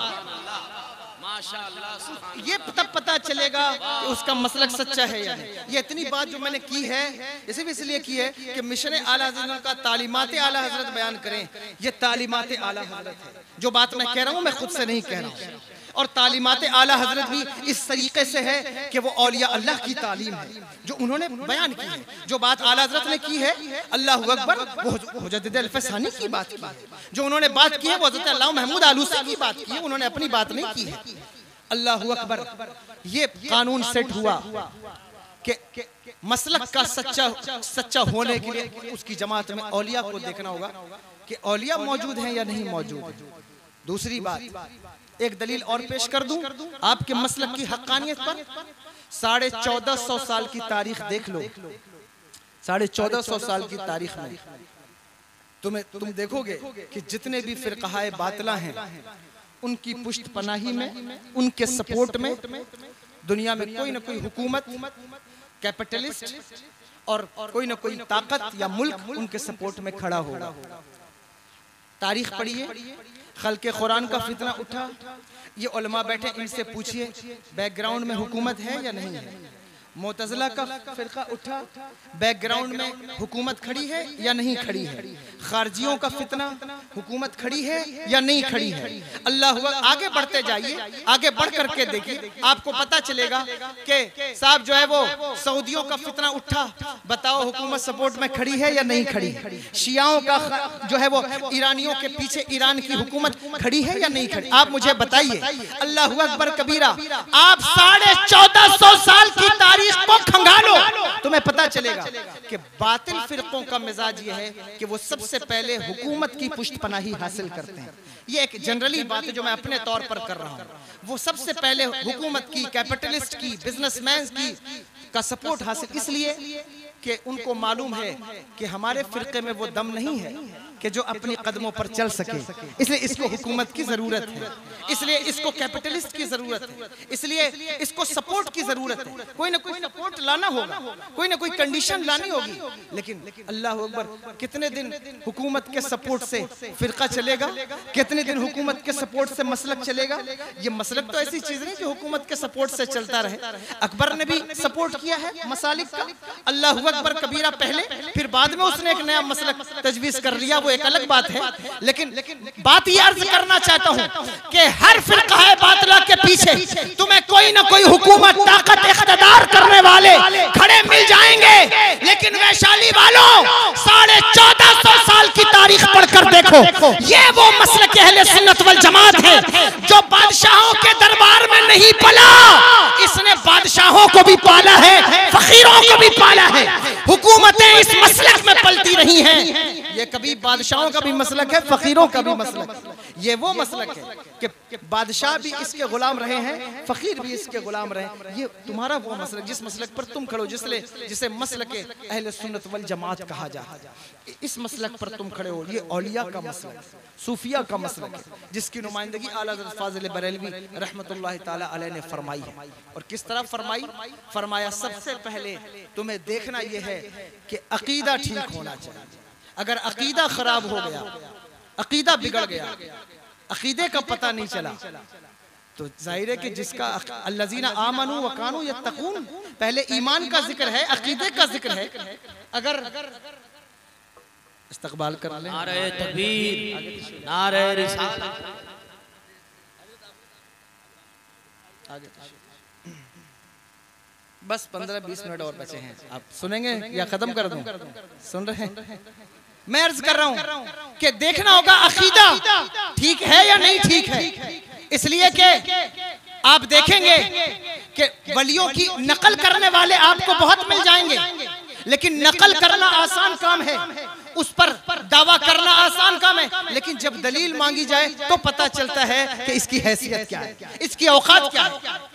Speaker 2: माशाअल्लाह, ये तब पता चलेगा कि उसका मसलक सच्चा है या नहीं। ये इतनी बात जो मैंने की है इसे भी इसलिए की है कि मिशन आला हजरत का तालीमात आला हजरत बयान करें। ये तालीमात आला हजरत है, जो बात मैं कह रहा हूँ मैं खुद से नहीं कह रहा हूँ। और तालीमात आला हजरत भी इस तरीके से है कि वो औलिया अल्लाह की तालीम है जो उन्होंने बयान की है। जो बात आला हजरत ने की है, अल्लाहु अकबर, वो मुजद्दिद अल्फसानी की बात की है। जो उन्होंने बात की है वो हज़रत अल्लामा महमूद आलूसी की बात की है, उन्होंने अपनी बात नहीं की है। अल्लाहु अकबर। ये कानून सेट हुआ कि मसलक का सच्चा होने के लिए उसकी जमात में औलिया को देखना होगा कि औलिया मौजूद हैं या नहीं मौजूद। दूसरी बात, एक दलील और पेश कर दूं आपके मसलक की हक्कानियत पर। 1450 साल की तारीख देख लो, 1450 साल की तारीख में तुम देखोगे कि जितने भी फिरकाए बातिला हैं उनकी पुष्ट पनाही में, उनके सपोर्ट में दुनिया में कोई ना कोई हुकूमत, कैपिटलिस्ट और कोई ना कोई ताकत या मुल्क उनके सपोर्ट में खड़ा होगा। तारीख पढ़िए, खल्के कुरान का फितना उठा, ये उलमा बैठे, इनसे पूछिए बैकग्राउंड में हुकूमत है या नहीं है। मुतज़िला का फिरका उठा, बैकग्राउंड में हुकूमत खड़ी है या नहीं खड़ी है। खारजियों का फितना, हुकूमत खड़ी है या नहीं खड़ी है। अल्लाह, आगे बढ़ते जाइए, आगे बढ़ करके देखिए, आपको पता चलेगा कि साहब जो है वो सऊदियों का फितना उठा, बताओ हुकूमत सपोर्ट में खड़ी है या नहीं खड़ी है। शियाओं का जो है वो ईरानियों के पीछे ईरान की हुकूमत खड़ी है या नहीं खड़ी, आप मुझे बताइए। अल्लाहु अकबर कबीरा। आप 1450 साल की तारीख को खंगालो, तुम्हें पता चलेगा कि बातिल फिरकों का मिजाज ये है कि वो सबसे पहले हुकूमत की पुष्ट पनाही हासिल करते हैं। ये एक जनरली बात है जो मैं अपने तौर पर कर रहा हूँ। वो सबसे पहले हुकूमत की, कैपिटलिस्ट की, बिजनेसमैन की का सपोर्ट हासिल, इसलिए कि उनको मालूम है कि हमारे फिरके में वो दम नहीं है कि जो अपने कदमों पर चल सके, इसलिए इसको हुकूमत की जरूरत है, इसलिए इसको कैपिटलिस्ट की जरूरत है, इसलिए इसको सपोर्ट की जरूरत है। कोई ना कोई सपोर्ट लाना होगा, कोई ना कोई कंडीशन लानी होगी। लेकिन अल्लाह अकबर, कितने दिन हुकूमत के सपोर्ट से फिरका चलेगा, कितने दिन हुकूमत के सपोर्ट से मसलक चलेगा। ये मसलक तो ऐसी चीज नहीं जो हुकूमत के सपोर्ट से चलता रहे। अकबर ने भी सपोर्ट किया है मसालिक का, अल्लाह अकबर कबीरा पहले, फिर बाद में उसने एक नया मसलक तजवीज कर लिया, वो एक अलग बात है। लेकिन बात ये अर्ज करना चाहता हूं कि हर फिरका बातिला के पीछे तुम्हें कोई ना कोई हुकूमत, ताकत, इख्तिदार करने वाले खड़े मिल जाएंगे। लेकिन वैशाली वालों, 1450 साल की तारीख पढ़कर देखो, ये वो मसलक अहले सुन्नत वल जमात है जो बादशाहों के दरबार में नहीं पला, इसने बादशाहों को भी पाला है, फकीरों को भी पाला है। हुकूमतें इस मसलक में पलती रही हैं। ये कभी बादशाहों का भी मसलक है, फकीरों का भी मसलक। ये वो मसलक है कि
Speaker 1: बादशाह भी इसके गुलाम रहे हैं, फकीर भी इसके गुलाम रहे। ये तुम्हारा वो मसलक, जिस मसलक पर तुम खड़े हो, जिसे मसलक अहले सुन्नत वल जमात कहा जाता है, इस मसलक पर तुम खड़े हो। ये औलिया का मसलक, सूफिया का मसलक है, जिसकी नुमाइंदगी आला हज़रत फाज़िल बरेलवी रहमतुल्लाह ताला अलैह ने फरमाई है। और किस तरह फरमाई? फरमाया सबसे पहले तुम्हें देखना यह है कि अकीदा ठीक होना चाहिए। अगर अकीदा खराब हो गया, अकीदा बिगड़ गया, अकीदे का पता नहीं चला, तो जाहिर है कि जिसका अल्लज़ीना आमनू व कानू यत्तकून, पहले ईमान का जिक्र है, अकीदे का जिक्र है। अगर इस्तकबाल कर लें,
Speaker 2: नारे तकबीर, नारे रिसालत।
Speaker 1: आगे बस 15-20 मिनट और बचे हैं, आप सुनेंगे या खत्म कर दूं? सुन रहे हैं? मैं अर्ज कर रहा हूं कि देखना होगा अकीदा ठीक है या नहीं ठीक है। इसलिए कि आप देखेंगे कि वलियों की नकल करने वाले आपको बहुत मिल जाएंगे, लेकिन नकल करना आसान काम है, उस पर दावा करना आसान काम है। लेकिन जब दलील मांगी जाए तो पता चलता है कि इसकी हैसियत क्या है, इसकी औकात क्या है।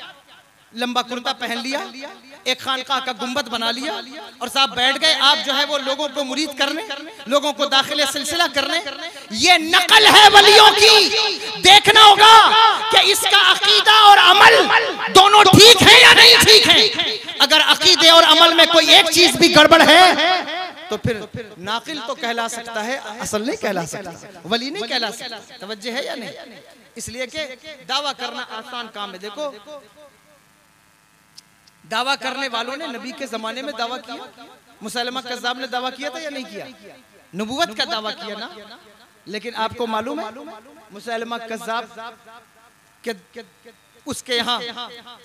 Speaker 1: लंबा कुर्ता पहन लिया, एक खानकाह का गुंबद बना लिया और साहब बैठ गए, आप जो है वो लोगों को मुरीद करने, लोगों को दाखिले सिलसिला करने। ये नकल है वलियों की। देखना होगा कि इसका अकीदा और अमल दोनों ठीक है या नहीं ठीक है। अगर अकीदे और अमल में कोई एक चीज भी गड़बड़ है तो फिर नाकिल तो कहला सकता है, असल नहीं कहला सकता, वली नहीं कहला सकता। तवज्जो है या नहीं? इसलिए कि दावा करना आसान काम है। देखो, दावा करने वालों ने नबी के जमाने में दावा किया, मुसलमा कज़्ज़ाब ने दावा किया था या नहीं किया? नबूवत का दावा किया ना। लेकिन आपको मालूम है मुसलमा कज़्ज़ाब के उसके यहाँ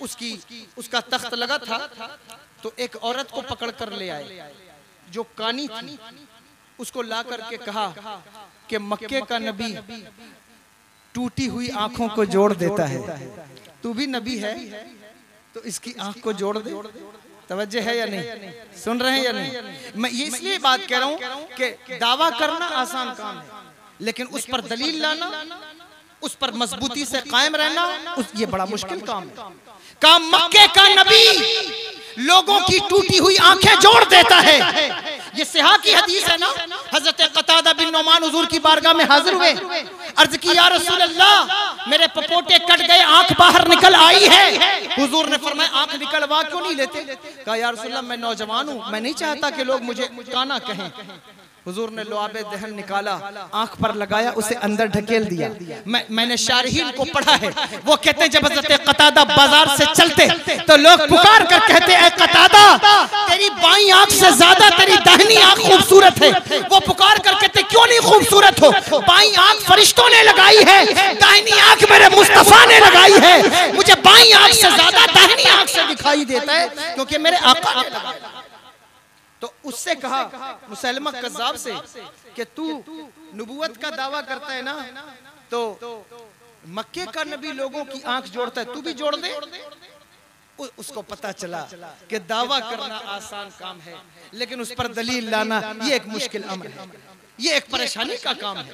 Speaker 1: उसका तख्त लगा था, तो एक औरत को पकड़ कर ले आए जो कानी थी, उसको ला करके कहा कि मक्के का नबी टूटी हुई आंखों को जोड़ देता है, तू भी नबी है तो इसकी आंख को जोड़ दे। तवज्जो है या नहीं? सुन रहे हैं या नहीं? मैं ये इसलिए बात कह रहा हूं कि दावा करना आसान काम है, लेकिन उस पर दलील लाना, उस पर मजबूती से कायम रहना, ये बड़ा मुश्किल काम है। काम मक्के का नबी लोगों की टूटी हुई आंखें जोड़ देता है। ये सिहा की हदीस है ना। हजरत कतादा बिन नौमान हुजूर की बारगाह में हाजिर हुए, अर्ज की या रसूल अल्लाह, मेरे पपोटे कट गए, आंख बाहर निकल आई है। हुजूर ने फरमाया आंख निकलवा क्यों नहीं लेते? कहा या रसूल अल्लाह, मैं नौजवान हूं, मैं नहीं चाहता कि लोग मुझे काना कहें। हुजूर ने लुआबे दहन निकाला, आंख पर लगाया, उसे अंदर ढकेल दिया। मैंने शारहीन को पढ़ा है, वो कहते हैं जब हज़रत कतादा बाजार से चलते तो लोग पुकार कर कहते हैं, कतादा तेरी बाईं आंख से ज्यादा तेरी दाहिनी आंख खूबसूरत है। वो पुकार कर कहते क्यों नहीं खूबसूरत हो? बाईं आंख फरिश्तों ने लगाई है, दाहिनी आंख मेरे मुस्तफा ने लगाई है। मुझे बाईं आंख से ज्यादा दाहिनी आंख से दिखाई देता है क्योंकि मेरे आका ने लगाया। तो उससे कहा मुसलमा कज़्ज़ाब से कि तू नबूवत का दावा करता है ना, तो मक्के का नबी लोगों की आंख जोड़ता है, तू भी जोड़ दे। उसको पता चला कि दावा करना आसान काम है, लेकिन उस पर दलील लाना ये एक मुश्किल अमर है, ये एक परेशानी का काम है।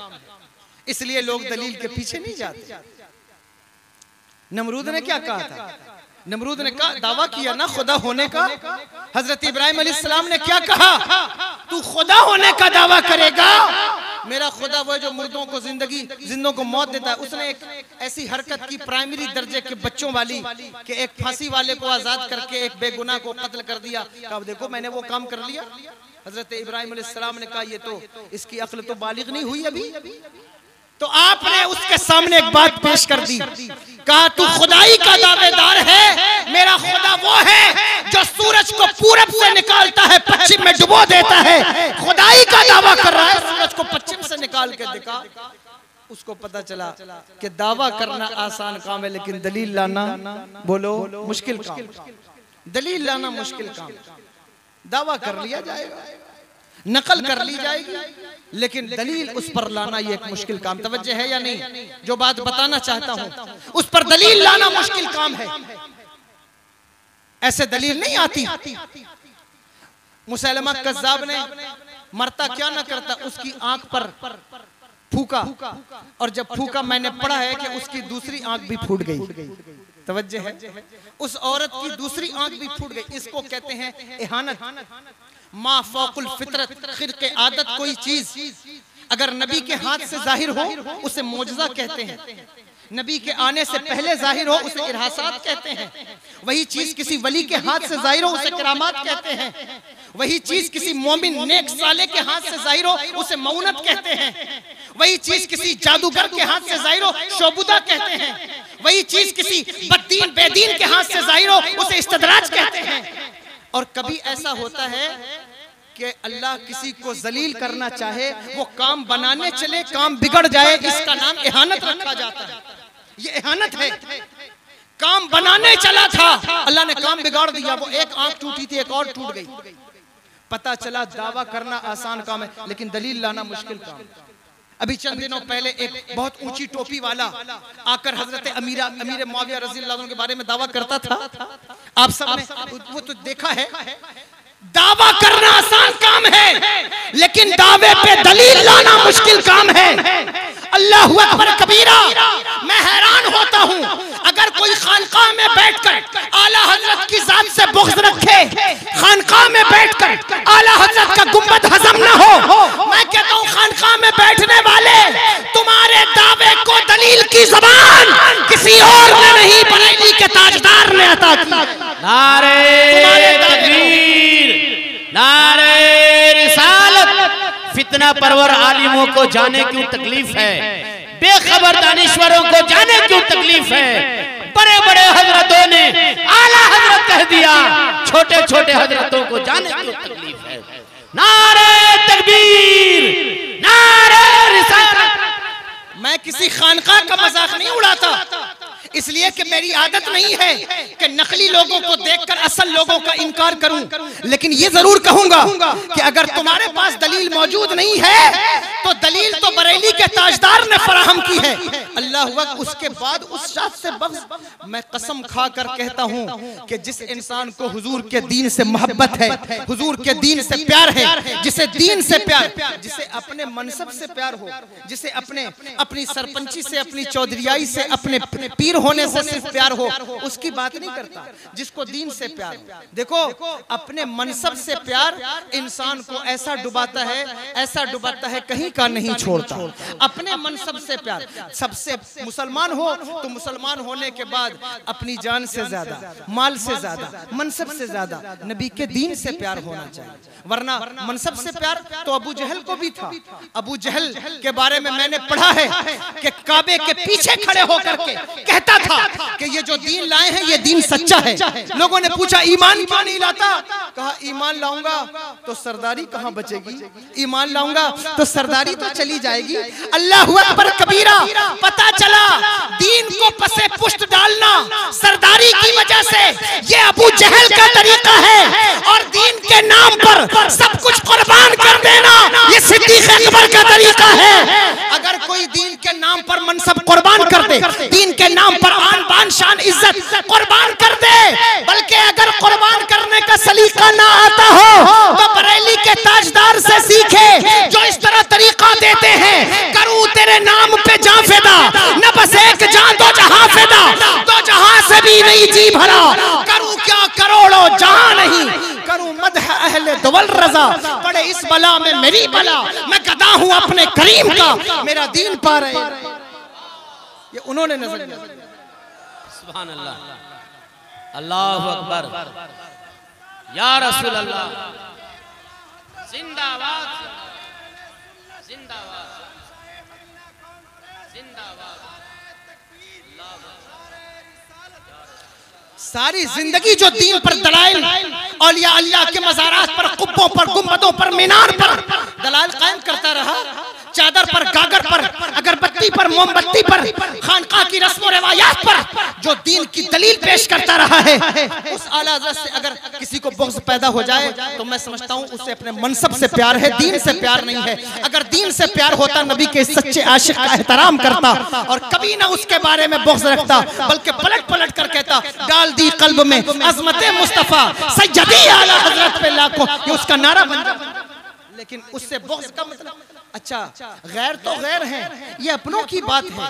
Speaker 1: इसलिए लोग दलील के पीछे नहीं जाते। नमरूद ने क्या कहा था? नमरूद ने कहा, दावा किया ना खुदा होने का। हजरत इब्राहिम अलैहिस्सलाम ने क्या कहा? तू खुदा होने का दावा करेगा? मेरा खुदा वो जो मुर्दों को जिंदगी, जिंदों को मौत देता है। उसने एक ऐसी हरकत की प्राइमरी दर्जे के बच्चों वाली कि एक फांसी वाले को आजाद करके एक बेगुनाह को कत्ल कर दिया। कहा देखो मैंने वो काम कर लिया। हजरत इब्राहिम अलैहिस्सलाम ने कहा ये तो इसकी अक्ल तो बालिग नहीं हुई अभी। तो आपने उसके सामने एक बात पेश कर दी, कहा तू खुदाई का दावेदार है, मेरा खुदा वो है जो सूरज को पूरब से निकालता है, पश्चिम में डुबो देता है। खुदाई का दावा कर रहा है, सूरज को पश्चिम से निकाल के दिखा। उसको पता चला कि दावा करना आसान काम है, लेकिन दलील लाना बोलो मुश्किल काम। दलील लाना मुश्किल काम। दावा कर लिया जाएगा, नकल कर ली जाएगी, लेकिन दलील उस पर लाना ये एक मुश्किल काम। तवज्जो है या नहीं? जो बात बताना चाहता हूं उस पर दलील लाना मुश्किल काम है। ऐसे दलील नहीं आती। मुसलमा कज़्ज़ाब ने मरता क्या ना करता, उसकी आंख पर फूका, और जब फूका मैंने पढ़ा है कि उसकी दूसरी आंख भी फूट गई। तवज्जो है, उस औरत की दूसरी आंख भी फूट गई। इसको कहते हैं इहानत। मा फौकुल फितरत, खिरके आदत कोई चीज अगर नबी के हाथ से जाहिर हो उसे मोजज़ा कहते हैं, नबी के आने से पहले जाहिर हो उसे इरहासात कहते हैं। वही चीज किसी वली के हाथ से जाहिर हो उसे करामात कहते हैं। वही चीज किसी मोमिन नेक साले के हाथ से जाहिर हो उसे मऊनत कहते हैं। वही चीज किसी जादूगर के हाथ से जाहिर हो शोबुदा कहते हैं। वही चीज किसी बददीन बेदीन के हाथ से जाहिर हो उसे इस्तदराज कहते हैं। और कभी ऐसा होता है कि अल्लाह किसी को जलील करना चाहे, वो काम बनाने चले काम बिगड़ जाए, इसका नाम इहानत रखा जाता है। ये इहानत है। काम बनाने चला था, अल्लाह ने काम बिगाड़ दिया, वो एक आंख टूटी थी एक और टूट गई। पता चला दावा करना आसान काम है लेकिन दलील लाना मुश्किल काम। अभी चंद दिनों पहले एक बहुत ऊंची टोपी वाला आकर हजरत अमीर मुआविया रज़ियल्लाहु अन्हु के बारे में दावा करता था। आप सब ने वो तो देखा है। दावा करना आसान काम है लेकिन दावे पे दलील लाना मुश्किल काम है। अल्लाहु अकबर कबीरा। मैं हैरान होता हूँ अगर कोई खानकाह में बैठकर आला हजरत की जात से बुग़्ज़ रखे, खानकाह में बैठकर आला हजरत का गुंबद हजम न हो, मैं कहता हूँ खानकाह में बैठने वाले तुम्हारे दावे को दलील की ज़बान किसी और ने नहीं, बरेली के ताजदार ने अता की।
Speaker 2: नारे तकबीर, नारे रिसालत। फितना परवर आलिमों को जाने क्यों तकलीफ है, बेखबर दानिश्वरों को जाने क्यों तकलीफ है। बड़े बड़े हजरतों ने आला हजरत कह दिया, छोटे छोटे हजरतों को जाने क्यों तकलीफ है। नारे तकबीर, नारे रिसालत।
Speaker 1: मैं किसी खानकाह का मजाक नहीं उड़ाता, इसलिए कि मेरी आदत नहीं है कि नकली लोगों को देखकर असल लोगों का इनकार करूं, लेकिन ये जरूर कहूंगा कि अगर तुम्हारे पास दलील मौजूद नहीं है तो दलील तो बरेली के ताजदार ने फराहम की है। अल्लाह अकबर। उसके बाद उस शाख से बग़्ज़, मैं कसम खाकर कहता हूं कि जिस इंसान को हुजूर के दीन से मोहब्बत है, हुजूर के दीन से प्यार है, जिसे दीन से प्यार, जिसे अपने मनसब से प्यार हो, जिसे अपनी सरपंची से, अपनी चौधरीयाई से, अपने पीर होने से सिर्फ प्यार हो, उसकी बात नहीं करता। जिसको दीन से प्यार हो, देखो अपने मनसब से प्यार इंसान को ऐसा डुबाता है कहीं का नहीं छोड़ता। अपने मनसब से प्यार, सबसे मुसलमान हो तो मुसलमान होने के बाद अपनी जान से ज्यादा, माल से ज्यादा, मनसब से ज्यादा नबी के दीन से प्यार होना चाहिए। वरना मनसब से प्यार तो अबू जहल को भी था। अबू जहल के बारे में मैंने पढ़ा है कि काबे के पीछे खड़े होकर के कहता था कि ये जो दीन लाए हैं ये दीन सच्चा है। लोगों ने पूछा ईमान क्यों नहीं लाता? कहा ईमान लाऊंगा तो सरदारी कहां बचेगी, ईमान लाऊंगा तो सरदारी तो चली जाएगी। अल्लाहु अकबर कबीरा। पता चला दीन को पसे पुष्ट डालना सरदारी की वजह से ये अबू जहल का तरीका है, और दीन के नाम पर सब कुछ कुर्बान कर देना ये सिद्दीक़ अकबर का तरीका है। अगर कोई दीन के नाम पर मनसब कुर्बान कर दे, दीन के नाम पर आन बान शान इज्जत कुर्बान कर दे, बल्कि अगर कुर्बान करने का सलीका ना आता हो तो बरेली के ताजदार से सीखे जो इस तरह तरीका देते हैं। करूं तेरे नाम पे जान फिदा, न बस एक जान दो जहां फिदा, दो जहां से भी नहीं जी भरा। करूं क्या करोड़ों जहां नहीं, करूं मदह अहले दुवल रजा, पड़े इस बला में मेरी बला, मैं गदा हूं अपने करीम का, मेरा दीन पा रहे। ये उन्होंने नजर दिया।
Speaker 2: सुभान अल्लाह, अल्लाहु अकबर, या रसूल अल्लाह, जिंदाबाद, जिंदाबाद, जिंदाबाद।
Speaker 1: सारी जिंदगी जो दीन पर दलाइल, औलिया अल्लाह के मज़ारात पर, कुब्बों पर, गुंबदों पर, मीनार पर दलाइल कायम करता रहा। चादर पर, गागर पर, अगरबत्ती पर, मोमबत्ती पर, खानकाह की रस्म रिवायात पर जो दीन की दलील पेश करता रहा है, उस आला हज़रत से अगर किसी को बुग़्ज़ पैदा हो जाए तो मैं समझता हूँ उसे अपने मनसब से प्यार है, दीन से प्यार नहीं है। अगर दीन से प्यार होता नबी के सच्चे आशिक का एहतराम करता और कभी ना उसके बारे में बुग़्ज़ रखता, बल्कि पलट पलट कर कहता डाल दी कल्ब में अज़मत मुस्तफ़ा सैयदी आला हज़रत पे लाखों, ये उसका नारा बन जाता। लेकिन उससे बुग़्ज़ का मतलब, अच्छा गैर तो गैर हैं, ये अपनों की बात है,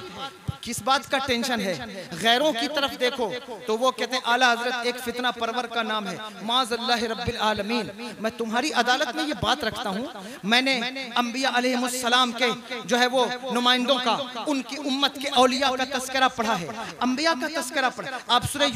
Speaker 1: किस बात का टेंशन है? गैरों की तरफ देखो तो वो कहते हैं आला हजरत एक फितना परवर का नाम है, माज़ल्लाहि रब्बिल आलमीन। मैं तुम्हारी अदालत में ये बात रखता हूँ, मैंने अंबिया अलैहिमुस्सलाम के जो है वो नुमाइंदों का, उनकी उम्मत के औलिया का तस्करा पढ़ा है, अंबिया का तस्करा पढ़ा। आप सूरह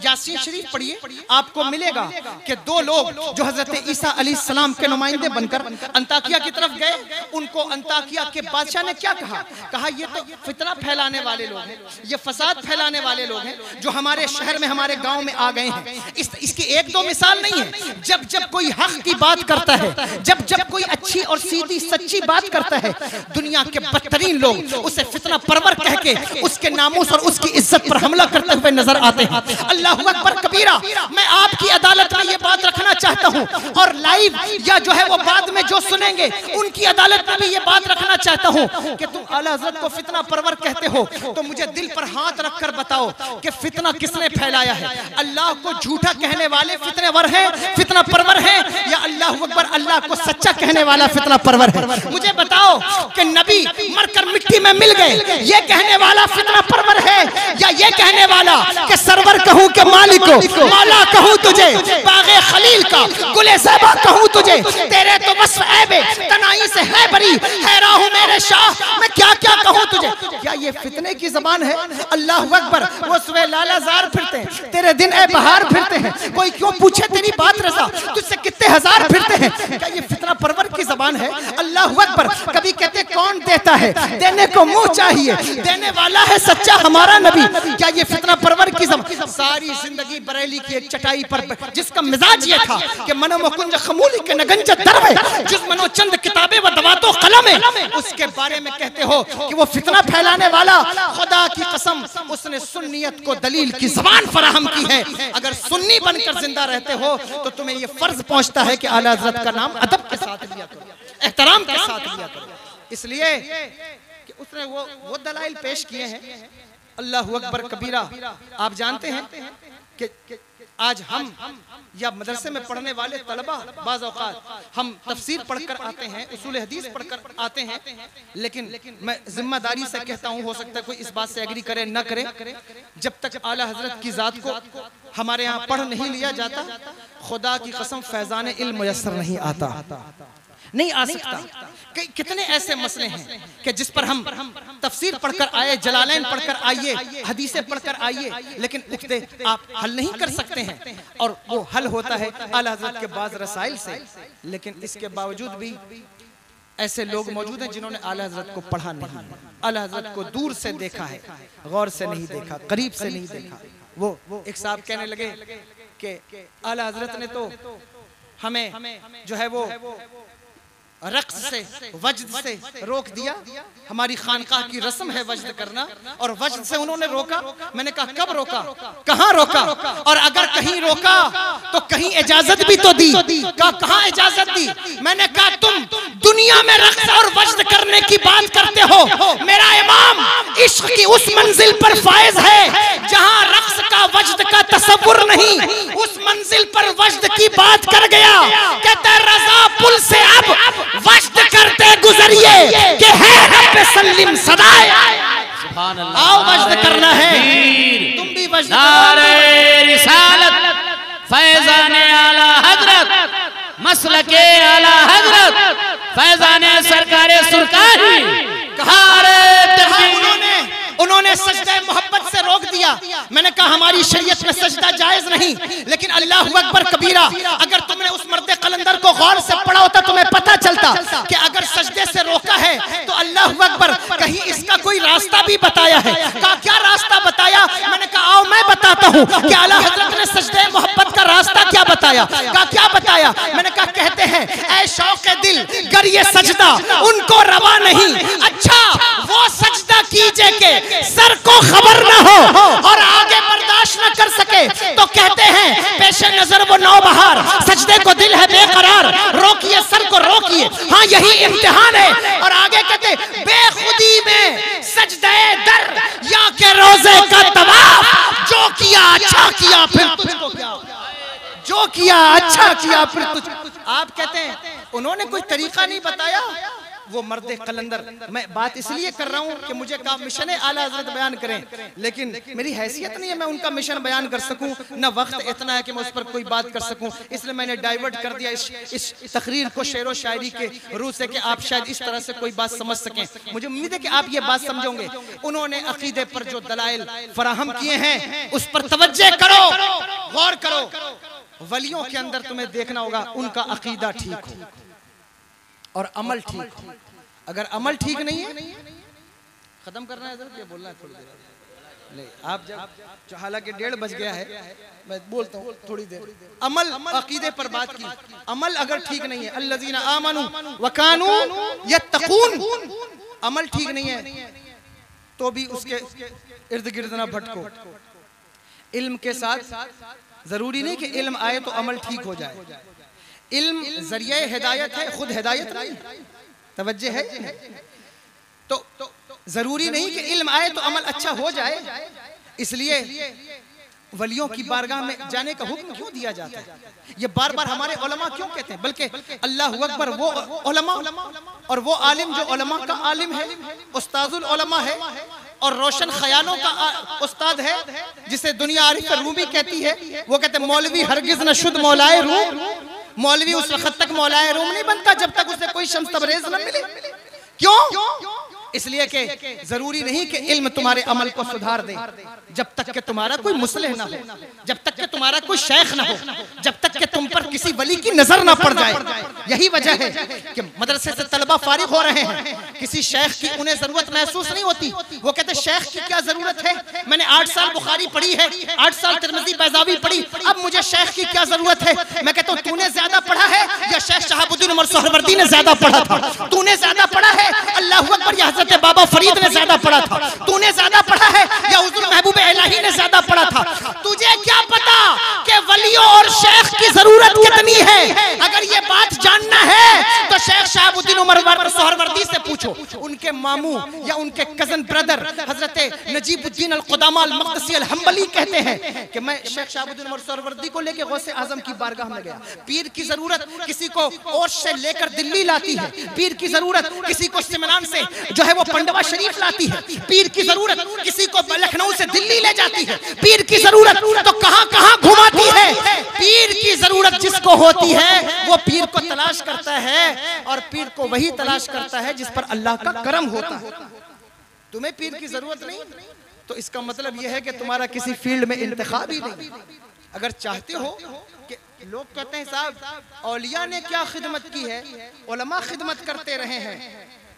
Speaker 1: यासीन शरीफ पढ़िए, आपको मिलेगा कि दो लोग जो हजरत ईसा अलैहिस्सलाम के नुमाइंदे बनकर अंताकिया की तरफ गए, उनको अंताकिया के बादशाह ने क्या कहा? कहा ये तो फितना फैलाने वाले लोग हैं, ये फसाद फैलाने वाले लोग हैं जो हमारे शहर में, हमारे गांव में आ गए हैं। इसकी एक दो मिसाल नहीं है, जब जब कोई हक की बात करता है, जब जब कोई अच्छी और सीधी सच्ची बात करता है, दुनिया के बदतरीन लोग उसे फितना परवर कह के उसके नामूस और उसकी इज्जत पर हमला करते हुए नजर आते हैं। अल्लाहु अकबर कबीरा। मैं आपकी अदालत में ये बात रखना चाहता हूँ, और लाइव या जो है वो बाद में जो सुनेंगे उनकी अदालत में भी ये बात रखना चाहता हूँ कि तुम आला हज़रत को फितना परवर कहते हो, तो मुझे दिल पर हाथ रखकर बताओ कि फितना किसने फैलाया है? अल्लाह को झूठा कहने वाले फितनेवर हैं, फितना परवर हैं, या अल्लाह अकबर अल्लाह को सच्चा कहने वाला फितना परवर है? मुझे बताओ कि नबी मरकर मिट्टी में मिल गए, ये कहने वाला फितना परवर है, या ये कहने वाला कि सरवर कहूं कि मालिक को, मौला कहूं तुझे, बागे खलील का गुले ज़ैबा कहूं तुझे, तेरे तो वस्फ़ ऐबे तनाई से है बरी, हैरा हूं मेरे शाह, मैं क्या क्या कहूं तुझे? क्या ये फितने की ज़बान है? अल्लाह अकबर। वो सुबह लालाज़ार फिरते हैं, तेरे दिन ए बहार फिरते हैं, कोई क्यों पूछे तेरी बात रज़ा, तुझसे कितने हजार फिरते हैं। क्या ये फितना परवर की ज़बान है? अल्लाह अकबर। कभी कहते कौन देता है, देने को मुंह चाहिए, देने वाला है सच्चा हमारा नबी। क्या ये फितना परवर की ज़बान? सारी जिंदगी बरेली की एक चटाई पर, जिसका मिजाज ये था कि मनो मुकुंज खमूली के नगंज दरवे, जिस मनो चंद किताबें व दवातों कलम है, उसके बारे में कहते हो कि वो फितना फैलाने वाला, खुदा की कसम उसने सुन्नियत को दलील की ज़बान फराहम की है। अगर सुन्नी बनकर जिंदा रहते हो तो तुम्हें ये फर्ज पहुंचता है कि आला हज़रत का नाम अदब के साथ लिया करो, एहतराम के साथ लिया करो, इसलिए कि उसने वो दलाइल पेश किए हैं। अल्लाहु अकबर कबीरा। आप जानते हैं कि आज हम या मदरसे में पढ़ने वाले तलबा बाज़ औक़ात हम तफसीर पढ़कर आते हैं, उसूल हदीस पढ़कर आते हैं, लेकिन मैं जिम्मेदारी से कहता हूँ, हो सकता है कोई इस बात से एग्री करे न करे, जब तक आला हज़रत की ज़ात को हमारे यहाँ पढ़ नहीं लिया जाता, खुदा की कसम फैज़ान इल्म मुयस्सर नहीं आता, नहीं आ सकता। कितने ऐसे मसले हैं कि जिस पर हम तफसीर पढ़कर आए, जलालैन पढ़कर आइए, हदीसें पढ़कर आइए, लेकिन उक्ते आप हल नहीं कर सकते हैं, और वो हल होता है आला हज़रत के बाज़ रसाइल से। लेकिन इसके बावजूद भी ऐसे लोग मौजूद हैं जिन्होंने आला हज़रत को पढ़ा नहीं, आला हज़रत को दूर से देखा है, गौर से नहीं देखा, करीब से नहीं देखा। वो एक साहब कहने लगे कि आला हज़रत ने तो हमें जो है वो रक्स से, वज्द से रोक दिया, हमारी खानकाह की रस्म है वज्द करना, और वज्द से उन्होंने रोका। मैंने कहा कब रोका, कहाँ रोका, और अगर कहीं रोका तो कहीं इजाजत भी तो दी। कहाँ इजाजत दी? मैंने कहा तुम दुनिया में रक्स और वज्द करने की बात करते हो, मेरा इमाम इश्क की उस मंजिल पर फायज है जहाँ रक्स का वज्द का तसव्वुर नहीं, उस मंजिल पर वज्द की बात कर गया। कहता रज़ा पुल से अब वज्द करते गुजरिए कि है रब्बे सल्लिम सदाए। सुभान अल्लाह। आओ वज्द करना है, तुम भी वज्द।
Speaker 2: नारे रिसालत, फैज़ाने आला हज़रत, मसलके आला हज़रत, फैज़ाने सरकारे सुरकारी।
Speaker 1: उन्होंने सजदा मोहब्बत से रोक दिया। मैंने कहा हमारी शरीयत में सजदा जायज नहीं, लेकिन अल्लाहु अकबर कबीरा, अगर तुमने उस मर्दे कलंदर को गौर से पढ़ा होता तुम्हें पता चलता कि अगर सजदे से रोका है तो अल्लाहु अकबर कहीं इसका कोई रास्ता भी बताया है। कहा क्या रास्ता बताया? मैंने कहा आओ मैं बताता हूँ कि आला हज़रत ने सजदे मोहब्बत का रास्ता क्या बताया। कहा क्या बताया? मैंने कहा कहते हैं ऐ शौक़े दिल गर ये सजदा उनको रवा नहीं, अच्छा वो सजदा कीजिए के सर को खबर न हो और आगे बर्दाश्त न कर सके, तो कहते हैं पेशे नजर वो नौबहार, सजदे को दिल है बेकरार, रोकिए सर को रोकिए, हाँ यही इम्तिहान है। और आगे कहते बेखुदी में सजदे दर या के रोजे का तवाफ, जो किया अच्छा किया फिर तुझको क्या, जो
Speaker 2: जो किया अच्छा किया फिर तुझ। आप कहते हैं उन्होंने कोई तरीका नहीं बताया, वो मर्द कलंदर। मैं बात इसलिए कर रहा हूं कि मुझे कहा मिशन आला हजरत बयान करें, लेकिन मेरी हैसियत नहीं है मैं उनका मिशन बयान कर सकूं, न वक्त इतना है कि मैं उस पर कोई बात कर सकूं, इसलिए मैंने डाइवर्ट कर दिया इस तकरीर को शेर व शायरी के रूह से कि आप शायद इस तरह से कोई बात समझ सकें। मुझे उम्मीद है कि आप ये बात समझोगे। उन्होंने अकीदे पर जो दलाइल फराहम किए हैं उस पर तवज्जो करो, गौर करो। वलियों के अंदर तुम्हें देखना होगा उनका अकीदा ठीक हो और अमल ठीक हो। अगर अमल ठीक नहीं है, खत्म करना है क्या बोलना है थोड़ी देर ले आप जब हालांकि 1:30 बज गया है, मैं बोलता हूँ थोड़ी देर। अमल अकीदे पर बात की, अमल अगर ठीक नहीं है, अल्लज़ीना आमनू व कानू यत्तकून, अमल ठीक नहीं है तो भी उसके इर्द गिर्द ना भटको। इल्म के साथ जरूरी नहीं कि इल्म आए तो अमल ठीक हो जाए। इल्म जरिए हिदायत है, खुद हिदायत नहीं। तवज्जो है? तो जरूरी नहीं कि इल्म आए तो अमल अच्छा हो जाए। इसलिए वलियों की बारगाह में जाने का हुक्म क्यों दिया जाता है? ये बार बार हमारे उलमा क्यों कहते हैं? बल्कि अल्लाहु अकबर, वो उलमा और वो आलिम जो उलमा का आलिम है, उस्ताजुल उलमा है और रोशन ख्यालों का उस्ताद है, जिसे दुनिया आरिफ रूमी कहती है। वो कहते हैं मौलवी हरगिज न शुद्ध मौलाए रूम। मौलवी उस वक्त तक मौलाए रूम नहीं बनता जब तक उसे कोई शम्स तबरेज न मिले। क्यों? इसलिए कि जरूरी नहीं कि इल्म तुम्हारे अमल को सुधार दे जब तक कि तुम्हारा कोई मुस्लिह ना हो, जब तक कि तुम्हारा कोई शेख ना हो, जब तक कि तुम पर किसी वली की नजर ना पड़ जाए। यही वजह है कि मदरसे से तलबा फारिग हो रहे हैं, किसी शेख की उन्हें जरूरत महसूस नहीं होती। वो कहते शेख की क्या जरूरत है, मैंने 8 साल बुखारी पढ़ी है, 8 साल तिरमिज़ी बैज़ावी पढ़ी, अब मुझे शेख की क्या जरूरत है। मैं कहता हूँ तूने ज्यादा पढ़ा है या शेख शहाबुद्दीन उमर सोहरवर्दी ने ज्यादा पढ़ा था? तूने ज्यादा पढ़ा है, अल्लाहु अकबर या हज़रत बाबा फरीद ने ज्यादा पढ़ा था? तूने ज्यादा पढ़ा है या हुज़ूर महबूब इलाही ने ज्यादा पढ़ा था? तुझे क्या पता कि वलियों और शेख की जरूरत कितनी है? अगर ये बात जानना है तो शेख शहाबुद्दीन उमर सोहरवर्दी से पूछो। उनके मामू या उनके कजन ब्रदर हजरत नजीबुद्दीन अल-क़ुदामा अल-मक़दसी अल-हम्बली कहते हैं कि मैं शेख शहाबुद्दीन उमर सोहरवर्दी को लेकर गौसे आजम की बारगाह में गया। पीर की जरूरत किसी को ओश से लेकर दिल्ली लाती है, पीर की जरूरत किसी को सिमरान से जो है वो पंडवा शरीफ लाती है, पीर की जरूरत किसी को लखनऊ से दिल्ली ले जाती है, पीर की जरूरत तो कहां कहां घुमाती है। पीर की जरूरत जिसको होती है वो पीर को तलाश करता है और पीर को वही तलाश करता है जिस पर अल्लाह का करम होता है। तुम्हें पीर की जरूरत नहीं तो इसका मतलब यह है कि तुम्हारा किसी फील्ड में इंतखाब ही नहीं। अगर चाहते हो कि लोग कहते हैं साहब औलिया ने क्या खिदमत की है, उलमा खिदमत करते रहे हैं,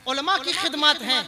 Speaker 2: उलमा की खिदमत हैं,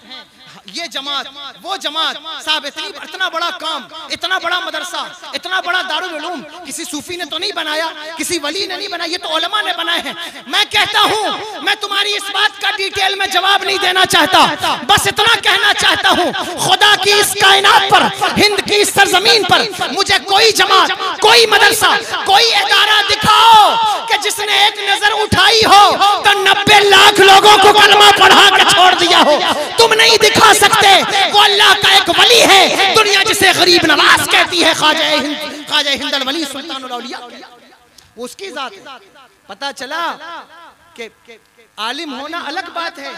Speaker 2: ये जमात वो जमात, साहब इतना बड़ा काम, इतना बड़ा मदरसा, इतना बड़ा दारुल उलूम किसी सूफी ने तो नहीं बनाया, किसी वली ने नहीं बनाया, ये तो उलमा ने बनाए हैं। मैं कहता हूँ मैं तुम्हारी इस बात का डिटेल में जवाब नहीं देना चाहता, बस इतना कहना चाहता हूँ खुदा की इस कायनात पर, हिंद की इस सरजमीन पर मुझे कोई जमात, कोई मदरसा, कोई इदारा दिखाओ कि जिसने एक नजर उठाई हो तो 90 लाख लोगों को कलमा पढ़ा के छोड़ दिया हो। तुम नहीं दिखा सकते। वो अल्लाह का एक वली है, दुनिया जिसे गरीब नवाज कहती है, ख्वाजा हिंदल वली सुल्तानुल औलिया, उसकी जात है। पता चला कि आलिम होना अलग बात है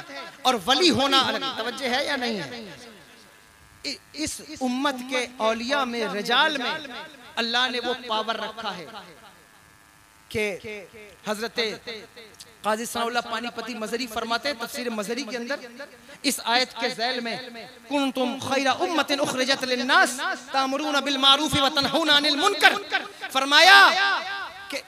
Speaker 2: और वली होना अलग। तवज्जो है या नहीं है? इस उम्मत के औलिया में, रिजाल में अल्लाह ने वो पावर रखा है कि हजरत काजी सनाउल्लाह पानीपती मजरी फरमाते हैं तफसीर मजरी के अंदर इस आयत के ज़ैल में, कुंतुम खैरा उम्मतिन उखरिजत लिन्नास तामुरून बिल मारूफ व तनहूना अनिल मुनकर। फरमाया कि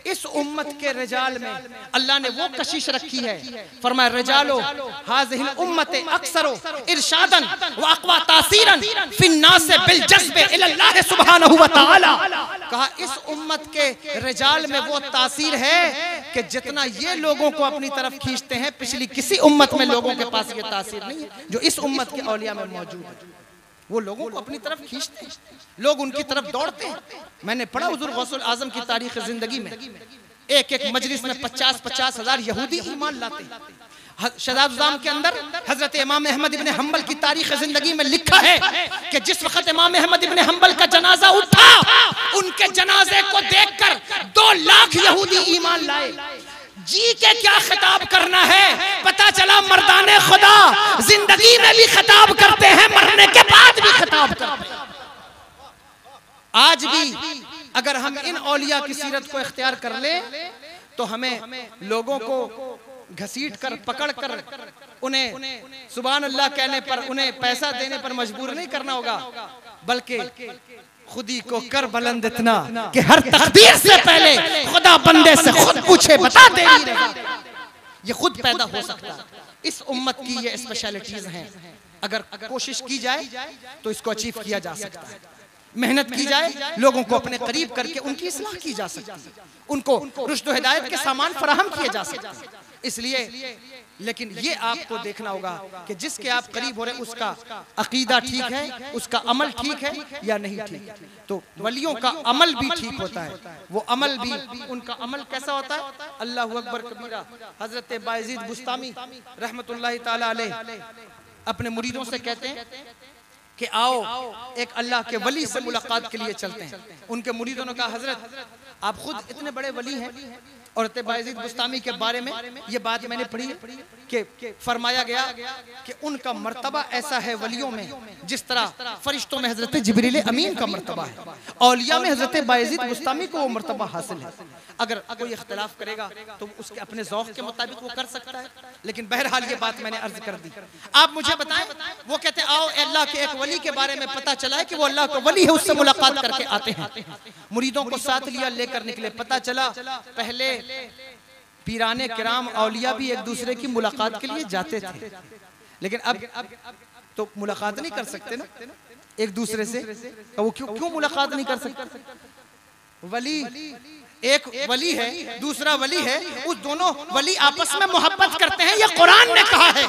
Speaker 2: इस उम्मत के रिजाल में अल्लाह ने वो कशिश रखी है। फरमाया रिजालो हाज़िहिल उम्मत अक्सरो इरशादन व अक़वा तासीरन फिन्नास बिल जज़्ब इलल्लाह सुब्हानहु व तआला। कहा इस उम्मत के रिजाल में वो तासीर है कि जितना ये लोगों को अपनी तरफ खींचते हैं, पिछली किसी उम्मत में लोगों के पास ये तासीर नहीं है जो इस उम्मत के औलिया में मौजूद है। वो लोगों को अपनी तरफ खींचते हैं, लोग उनकी तरफ दौड़ते हैं। मैंने पढ़ा हुजूर गौसुल आजम की तारीख जिंदगी में एक एक मजलिस में 50-50 हजार यहूदी ईमान लाते। शहजाद के अंदर हजरत इमाम अहमद इब्ने हंबल की तारीख जिंदगी में लिखा है कि जिस वक्त इमाम अहमद इब्ने हंबल का जनाजा उठा, उनके जनाजे को देखकर 2 लाख यहूदी ईमान लाए। जी के क्या खिताब करना है, पता चला मर्दाने खुदा जिंदगी में भी खिताब करते हैं, मरने के बाद भी खिताब करते हैं। आज भी अगर हम इन औलिया की सीरत को इख्तियार कर ले तो हमें लोगों को घसीट कर पकड़ कर उन्हें सुभान अल्लाह कहने पर, उन्हें पैसा देने पर मजबूर नहीं करना होगा, बल्कि खुदी को कर बुलंद इतना कि हर तकदीर से पहले खुदा बंदे से खुद पूछे, बता दे ये खुद पैदा हो सकता है। इस उम्मत की ये स्पेशलिटीज हैं, अगर कोशिश की जाए तो इसको अचीव किया जा सकता है। मेहनत की जाए, लोगों को अपने करीब करके उनकी इस्लाह की जा सकती है, उनको रुश्द व हिदायत के सामान फराहम किए जा सकते हैं। इसलिए लेकिन ये आपको देखना होगा कि जिसके आप करीब हो रहे उसका अकीदा ठीक है, उसका अमल ठीक है या नहीं ठीक। तो वलियों का अमल भी ठीक होता है, वो अमल भी, उनका अमल कैसा होता है? अल्लाहु अकबर कबीरा। हजरत बायजीद बुस्तामी रहमतुल्लाहि ताला अलैह अपने मुरीदों से कहते हैं कि आओ एक अल्लाह के वली से मुलाकात के लिए चलते हैं। उनके मुरीदों ने कहा हजरत आप खुद इतने बड़े वली हैं, और बायजीद बुस्तामी के बारे में ये बात मैंने पढ़ी कि फरमाया गया कि उनका मर्तबा ऐसा है वलियों में जिस तरह फरिश्तों में हजरत जिब्रील अमीन का मर्तबा है, औलिया में हजरत बायजीद बुस्तामी को वो मर्तबा हासिल है। अगर कोई इख्तिलाफ करेगा तो उसके अपने ज़ौक़ के मुताबिक वो कर सकता है, लेकिन बहरहाल ये बात मैंने अर्ज कर दी। आप मुझे बताएं, वो कहते आओ अल्लाह के एक वली के बारे में पता चला है कि वो अल्लाह का वली है, उससे मुलाकात करके आते हैं। मुरीदों को साथ लिया, लेकर निकले। पता चला पहले पीराने किराम औलिया भी एक दूसरे की मुलाकात के लिए जाते थे, लेकिन अब तो मुलाकात नहीं कर सकते ना एक दूसरे से। वो क्यों मुलाकात नहीं कर सकते? वली एक वली है, दूसरा वली है, उस दोनों वली आपस में मोहब्बत करते हैं। ये कुरान ने कहा है,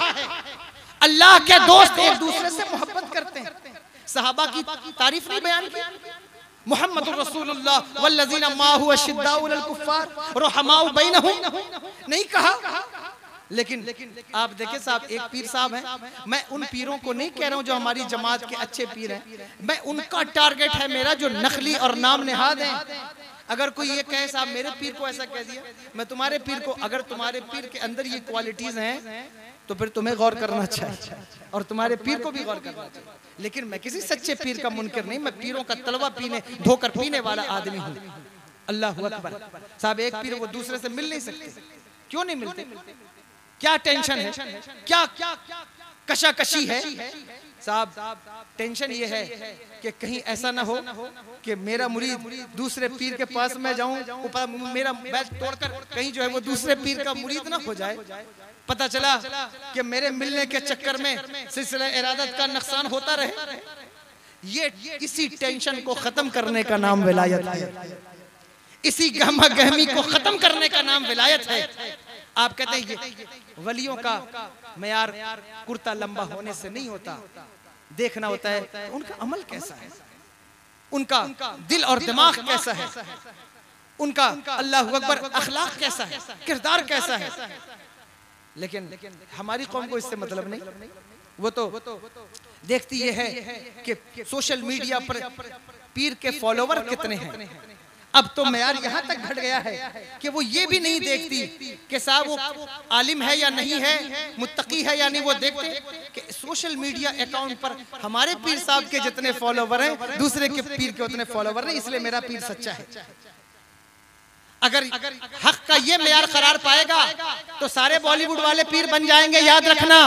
Speaker 2: अल्लाह के दोस्त एक दूसरे से मोहब्बत करते हैं। सहाबा की तारीफ नहीं बयान की, मुहम्मदुर रसूलुल्लाह वल्लज़ीना माहु अशिद्दाउ अलल कुफ्फार रुहमाउ बैनहुम नहीं कहा। लेकिन आप देखें साहब, एक पीर साहब हैं, मैं उन पीरों को नहीं कह रहा हूं जो हमारी जमात के अच्छे पीर हैं, मैं उनका टारगेट है मेरा जो नकली और नाम नेहाद हैं। अगर कोई ये कहे साहब मेरे पीर को ऐसा कह दिया, मैं तुम्हारे पीर को, अगर तुम्हारे पीर के अंदर ये क्वालिटीज हैं तो फिर तुम्हें गौर करना चाहिए और तुम्हारे पीर को भी गौर करना चाहिए। लेकिन मैं किसी सच्चे पीर का मुनकर नहीं, मैं पीरों का तलवा पीने धोकर पीने वाला आदमी हूँ। अल्लाहु अकबर। साहब एक पीर वो दूसरे से मिल नहीं सकते, क्यों नहीं मिलते? क्या टेंशन है, क्या कशाकशी है? साहब टेंशन ये है कि कहीं ऐसा ना हो कि मेरा मुरीद दूसरे पीर के पास मैं जाऊं, मेरा बैच तोड़कर कहीं जो है वो दूसरे पीर का मुरीद ना हो जाए। पता चला कि मेरे मिलने के चक्कर में सिलसिला इरादत का नुकसान होता रहे। ये इसी टेंशन को खत्म करने का नाम विलायत है, इसी गहमा गहमी को खत्म करने का नाम विलायत है। आप कहते हैं ये वलियों का मयार कुर्ता लंबा होने से नहीं होता, देखना होता है उनका अमल कैसा है, उनका दिल और दिमाग कैसा है, उनका अल्लाहु अकबर अखलाक कैसा है, किरदार कैसा है। लेकिन हमारी कौम को इससे मतलब नहीं, वो तो देखती ये है कि सोशल मीडिया पर पीर के फॉलोवर कितने हैं। अब तो मयार यहाँ तक घट गया है कि वो ये भी नहीं देखती कि साहब वो आलिम है या नहीं है, मुत्तकी है या नहीं। वो देखते कि सोशल मीडिया अकाउंट पर हमारे पीर साहब के जितने फॉलोवर हैं दूसरे के पीर के उतने फॉलोवर नहीं, इसलिए मेरा पीर सच्चा है। अगर हक का ये मयार करार पाएगा तो सारे बॉलीवुड वाले पीर बन जाएंगे, याद रखना।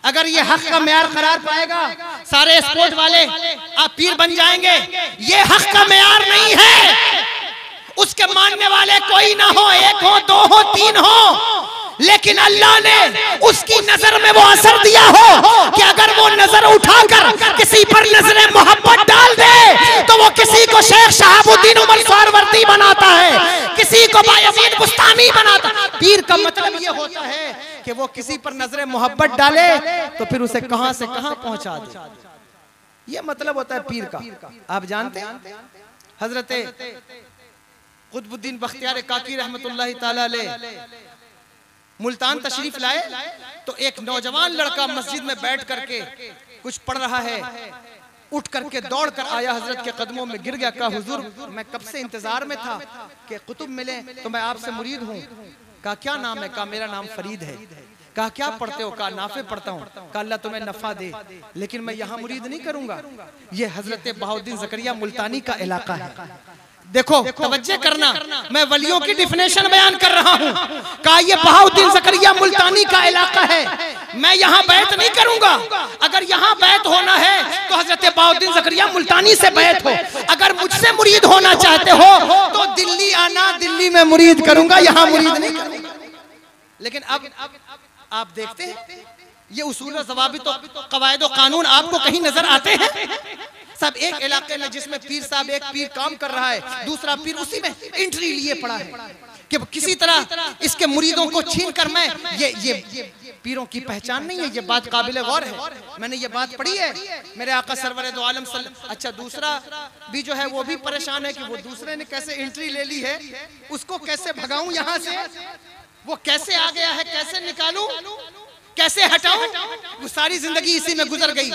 Speaker 2: अगर ये हक का मयार करार पाएगा सारे स्पोर्ट वाले आप पीर बन जाएंगे। ये हक का मयार नहीं है, उसके मानने वाले कोई ना हो, एक हो, दो हो, तीन हो, लेकिन अल्लाह ने उसकी नजर में वो असर दिया हो कि अगर वो नजर उठाकर किसी पर नजरे मोहब्बत डाल दे तो वो किसी को शेख शहाबुद्दीन उमर सारवर्दी बनाता है, किसी को बायजीद बुस्तामी बनाता है। पीर का मतलब ये होता है कि वो किसी पर नजरे मोहब्बत डाले तो फिर उसे कहां से कहां पहुंचा दे। ये मतलब होता है पीर का। आप जानते हैं हजरत
Speaker 1: कुतुबुद्दीन बख्तियार काकी रहमतुल्लाहि ताला अलैह मुल्तान तशरीफ लाए तो एक नौजवान लड़का मस्जिद में बैठ करके कुछ पढ़ रहा है, उठ करके दौड़ कर आया, हजरत के कदमों में गिर गया, कहा हुजूर मैं कब से इंतजार में था कि कुतुब मिले तो मैं आपसे मुरीद हूँ। कहा क्या नाम है? कहा मेरा नाम फरीद है। कहा क्या पढ़ते हो? कहा नाफे पढ़ता हूँ। कहा अल्लाह तुम्हें नफा दे, लेकिन मैं यहाँ मुरीद नहीं करूंगा। ये हजरत बहाउद्दीन ज़करिया मुल्तानी का इलाका है। देखो तवज्जो करना, मैं वलियों की डिफिनेशन बयान कर रहा हूँ। कहा ये बहाउद्दीन ज़करिया मुल्तानी का इलाका है, मैं यहाँ बैत नहीं करूंगा। अगर यहाँ बैत होना है तो हजरत बहाउद्दीन ज़करिया मुल्तानी से बैत हो। अगर मुझसे मुरीद होना चाहते हो तो दिल्ली आना, दिल्ली में मुरीद करूंगा, यहाँ मुरीद नहीं करूंगा। लेकिन अब आप देखते हैं ये उसूल और ज़वाबित और क़वाइद और कानून आपको कहीं नजर आते हैं? सब एक इलाके में जिसमें पीर साहब एक पीर काम कर रहा है, दूसरा पीर उसी में एंट्री लिए पड़ा है कि किसी तरह इसके मुरीदों को छीन कर मैं ये पीरों की पहचान नहीं है। ये बात काबिल गौर है, मैंने ये बात पढ़ी है मेरे आका सरवर दो आलम अच्छा दूसरा भी जो है वो भी परेशान है कि वो दूसरे ने कैसे एंट्री ले ली है, उसको कैसे भगाऊं यहाँ से, वो कैसे आ गया है, कैसे निकालूं, कैसे हटाऊं। वो सारी जिंदगी इसी में गुजर गई।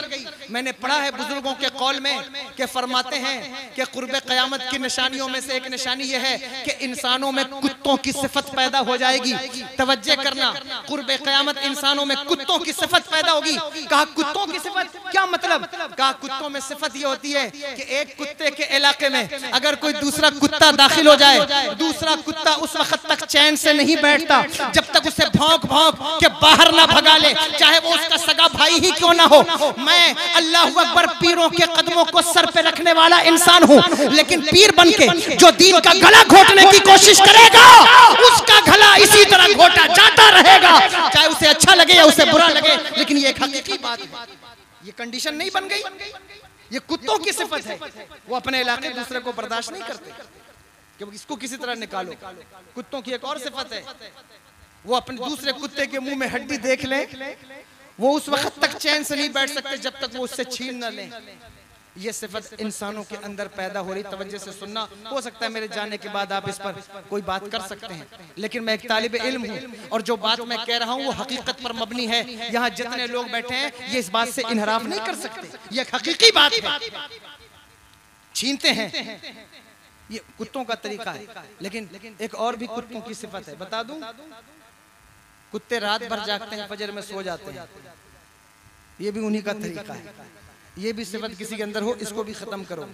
Speaker 1: मैंने पढ़ा है बुजुर्गों के कौल में कि फरमाते हैं कि कुर्बे क़यामत की निशानियों में से एक निशानी यह है कि इंसानों में कुत्तों की सिफत पैदा हो जाएगी। तवज्जो करना, कुर्बे क़यामत इंसानों में कुत्तों की सिफत पैदा होगी। कहा कुत्तों की सिफत क्या मतलब? कहा कुत्तों में सिफत ये होती है कि एक कुत्ते के इलाके में अगर कोई दूसरा कुत्ता दाखिल हो जाए, दूसरा कुत्ता उस वक्त तक चैन से नहीं बैठता जब तक उसे भौंक भौंक के बाहर ना भगा ले, चाहे वो उसका सगा भाई ही क्यों ना हो। मैं अल्लाहु अकबर पीरों के कदमों को सर पे रखने वाला इंसान हूँ, लेकिन पीर बनके जो दीन का गला घोटने की कोशिश करेगा उसका गला इसी तरह घोटा जाता रहेगा, चाहे उसे अच्छा लगे या उसे बुरा लगे। लेकिन ये एक हकीकी बात है, ये कंडीशन नहीं बन गई, ये कुत्तों की सिफत है। वो अपने इलाके दूसरे को बर्दाश्त नहीं करते कि इसको किसी तरह निकालो। कुत्तों की एक और सिफत है, वो अपने दूसरे कुत्ते के मुंह में हड्डी देख ले, वो उस वक्त तक चैन से नहीं बैठ सकते जब तक वो उससे छीन न लें। ये सिफत इंसानों के अंदर पैदा हो रही। तवज्जो से सुनना, हो सकता है मेरे जाने के बाद आप इस पर कोई बात कर सकते हैं, लेकिन मैं एक तालिब इल्म हूँ और जो बात मैं कह रहा हूँ वो हकीकत पर मबनी है। यहाँ जितने लोग बैठे हैं ये इस बात से इनहराफ नहीं कर सकते, ये एक हकीकी बात है। छीनते हैं, ये कुत्तों का तरीका है। लेकिन एक और भी कुत्तों की सिफत है, बता दूं, कुत्ते रात भर जागते हैं, फजर में सो जाते हैं, ये भी उन्हीं का तरीका है। ये भी सिफत किसी के अंदर हो, इसको भी खत्म करो,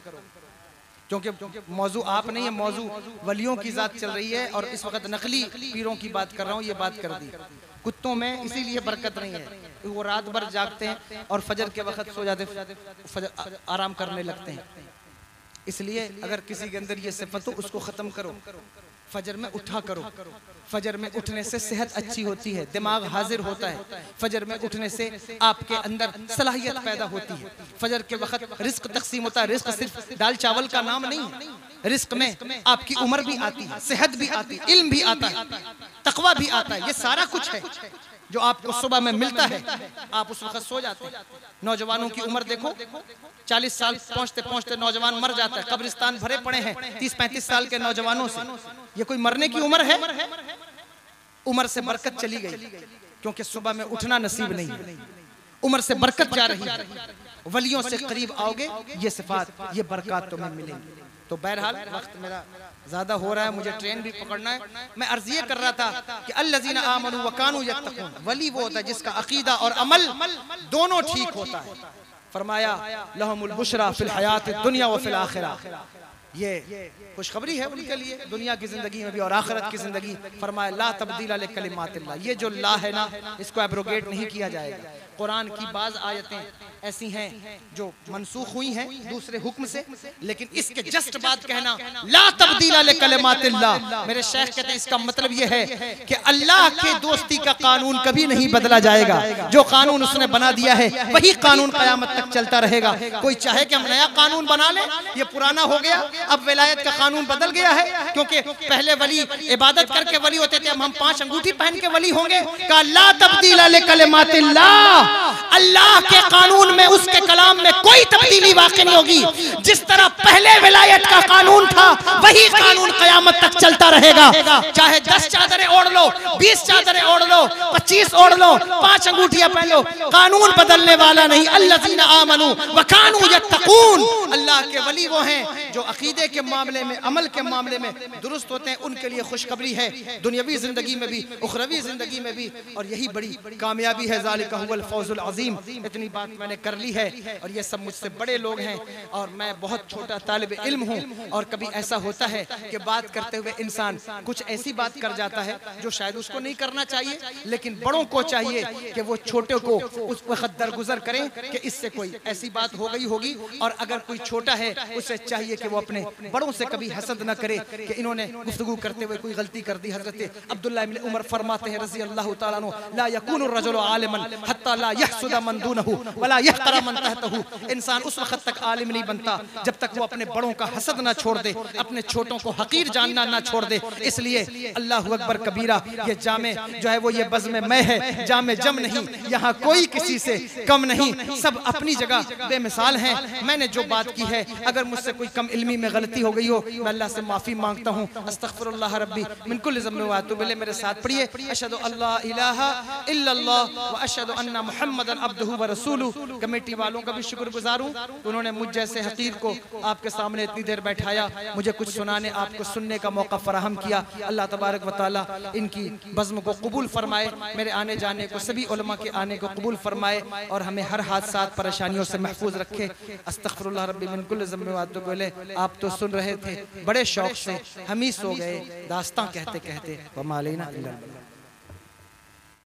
Speaker 1: क्योंकि मौजू आप नहीं है, मौजू वलियों की जात चल रही है और इस वक्त नकली पीरों की बात कर रहा हूँ। ये बात कर दी, कुत्तों में इसीलिए बरकत नहीं है, वो रात भर जागते हैं और फजर के वक्त सो जाते, फजर आराम करने लगते हैं। इसलिए अगर किसी के अंदर ये सिफत हो उसको खत्म करो, फजर में उठा करो। फजर में उठने से सेहत अच्छी होती है, दिमाग हाजिर होता है। फजर में उठने से आपके अंदर सलाहियत पैदा होती है। फजर के वक्त रिस्क तकसीम होता है। रिस्क सिर्फ दाल चावल का नाम नहीं है, रिस्क में आपकी उम्र भी आती है, सेहत भी आती है, इल्म भी आता है, तकवा भी आता है। ये सारा कुछ है जो आपको सुबह में मिलता है। आप उस वक्त सो जाते हैं। नौजवानों की उम्र देखो, 40 साल पहुंचते पहुंचते नौजवान मर जाता है। कब्रिस्तान भरे पड़े हैं 30-35 साल के नौजवानों से। ये कोई मरने की उम्र है? उम्र से बरकत चली गई, क्योंकि सुबह में उठना नसीब नहीं है। उम्र से बरकत जा रही है। वलियों से करीब आओगे, ये सिफात, ये बरकत तुम्हें मिलेंगी। तो बहरहाल वक्त मेरा ज्यादा हो रहा है, मुझे ट्रेन भी पकड़ना है। मैं अर्ज ये कर रहा था कि अल्लज़ीना आमनू व कानू यत्तकून, वली वो होता है जिसका अकीदा और अमल दोनों ठीक होता है। फरमाया लहुमुल बुशरा फिल हयात दुनिया व फिल आखिरा, ये खुशखबरी है उनके लिए दुनिया की जिंदगी में भी और आखिरत की जिंदगी। फरमाया ला तब्दीला लिकलिमातिल्लाह, ये जो ला है ना, इसको एब्रोगेट नहीं किया जाएगा। कुरान की बाज आयतें ऐसी हैं जो मनसूख हुई हैं दूसरे हुक्म से, लेकिन इसके जस्ट बाद कहना ला तब्दीला लिकलिमातिल्लाह, मेरे शेख कहते हैं इसका मतलब यह है कि अल्लाह के दोस्ती का कानून कभी नहीं बदला जाएगा। जो कानून उसने बना दिया है वही कानून कयामत तक चलता रहेगा। कोई चाहे कि हम नया कानून बना लें, ये पुराना हो गया, अब विलायत का कानून बदल गया है, क्योंकि पहले वली इबादत करके वली होते थे, अब हम 5 अंगूठी पहन के वली होंगे। का ला तब्दीला लिकलिमातिल्लाह,
Speaker 2: अल्लाह के कानून में, उसके कलाम में कोई तब्दीली वाक़ई नहीं होगी। जिस तरह पहले विलायत का कानून था वही कानून क़यामत तक चलता रहेगा। चाहे 10 चादरें ओढ़ लो, 20 चादरें ओढ़ लो, 25 ओढ़ लो, 5 अंगूठियां पहन लो, कानून बदलने वाला नहीं। अल्लज़ीना आमनू व कानू यत्तकून, अल्लाह के वली वो हैं जो अकीदे के मामले में, अमल के मामले में दुरुस्त होते हैं। उनके लिए खुशखबरी है दुनियावी जिंदगी में भी, उखरवी जिंदगी में भी, और यही बड़ी कामयाबी है। ज़ालिका हुवल फौजुल अज़ीम। इतनी बात मैंने कर ली है और ये सब मुझसे बड़े लोग हैं और मैं बहुत छोटा तालिब इल्म हूँ। और कभी ऐसा होता है कि बात करते हुए इंसान कुछ ऐसी बात कर जाता है जो शायद उसको नहीं करना चाहिए, लेकिन बड़ों को चाहिए कि वो छोटे को उस वक्त दरगुजर करें कि इससे कोई ऐसी बात हो गई होगी। और अगर कोई छोटा है उसे चाहिए कि वो अपने बड़ों से कभी हसद न करे कि इन्होंने गुफ्तगू करते हुए कोई गलती कर दी। हजरत अब्दुल्लाह इब्न उमर फरमाते हैं रज़ी अल्लाह तआला अन्हु, ला यकूनु रजुलु आलिमन हत्ता ला यहसुद मन दूनहु वला यहतरा मन तहतहु। इंसान उस वक्त तक आलिम नहीं बनता जब तक वो अपने बड़ों का हसद ना छोड़ दे, अपने छोटों को हकीर जानना ना छोड़ दे। इसलिए अल्लाहु अकबर कबीरा, ये जामे जो है वो ये बज़्म मैं है, जामे जम नहीं, यहाँ कोई किसी से कम नहीं, सब अपनी जगह बेमिसाल हैं। मैंने जो बात की है अगर मुझसे कोई कम इल्मी में गलती हो गई हो मैं अल्लाह से माफ़ी मांगता हूँ। अस्तगफिरुल्लाह रब्बी मिन कुल्लि ज़म्बिन व अतूबु इलैह। मेरे साथ पढ़िए, अशहदु अल्ला इलाहा इल्लल्लाह व अशहदु अन्ना मुहम्मदन अब्दुहु व रसूलुहु। कमेटी वालों का भी शुक्रगुजार हूँ, उन्होंने मुझ जैसे हकीर को आपके सामने इतनी देर बैठाया, मुझे कुछ सुनाने, आपको सुनने का मौका फराहम किया। अल्लाह तबारक व तआला इनकी बज़्म को कबूल फरमाए, मेरे आने जाने को, सभी उलमा के आने को कबूल फरमाए और हमें हर हादसात परेशानियों से महफूज रखे। अस्तगफिरुल्लाह रब्बी मिन कुल्लि ज़म्बिन व अतूबु इलैह। आप तो सुन रहे थे बड़े शौक से, हम ही सो गए दास्तां कहते कहते। व मा अलैना इल्लल बलाग।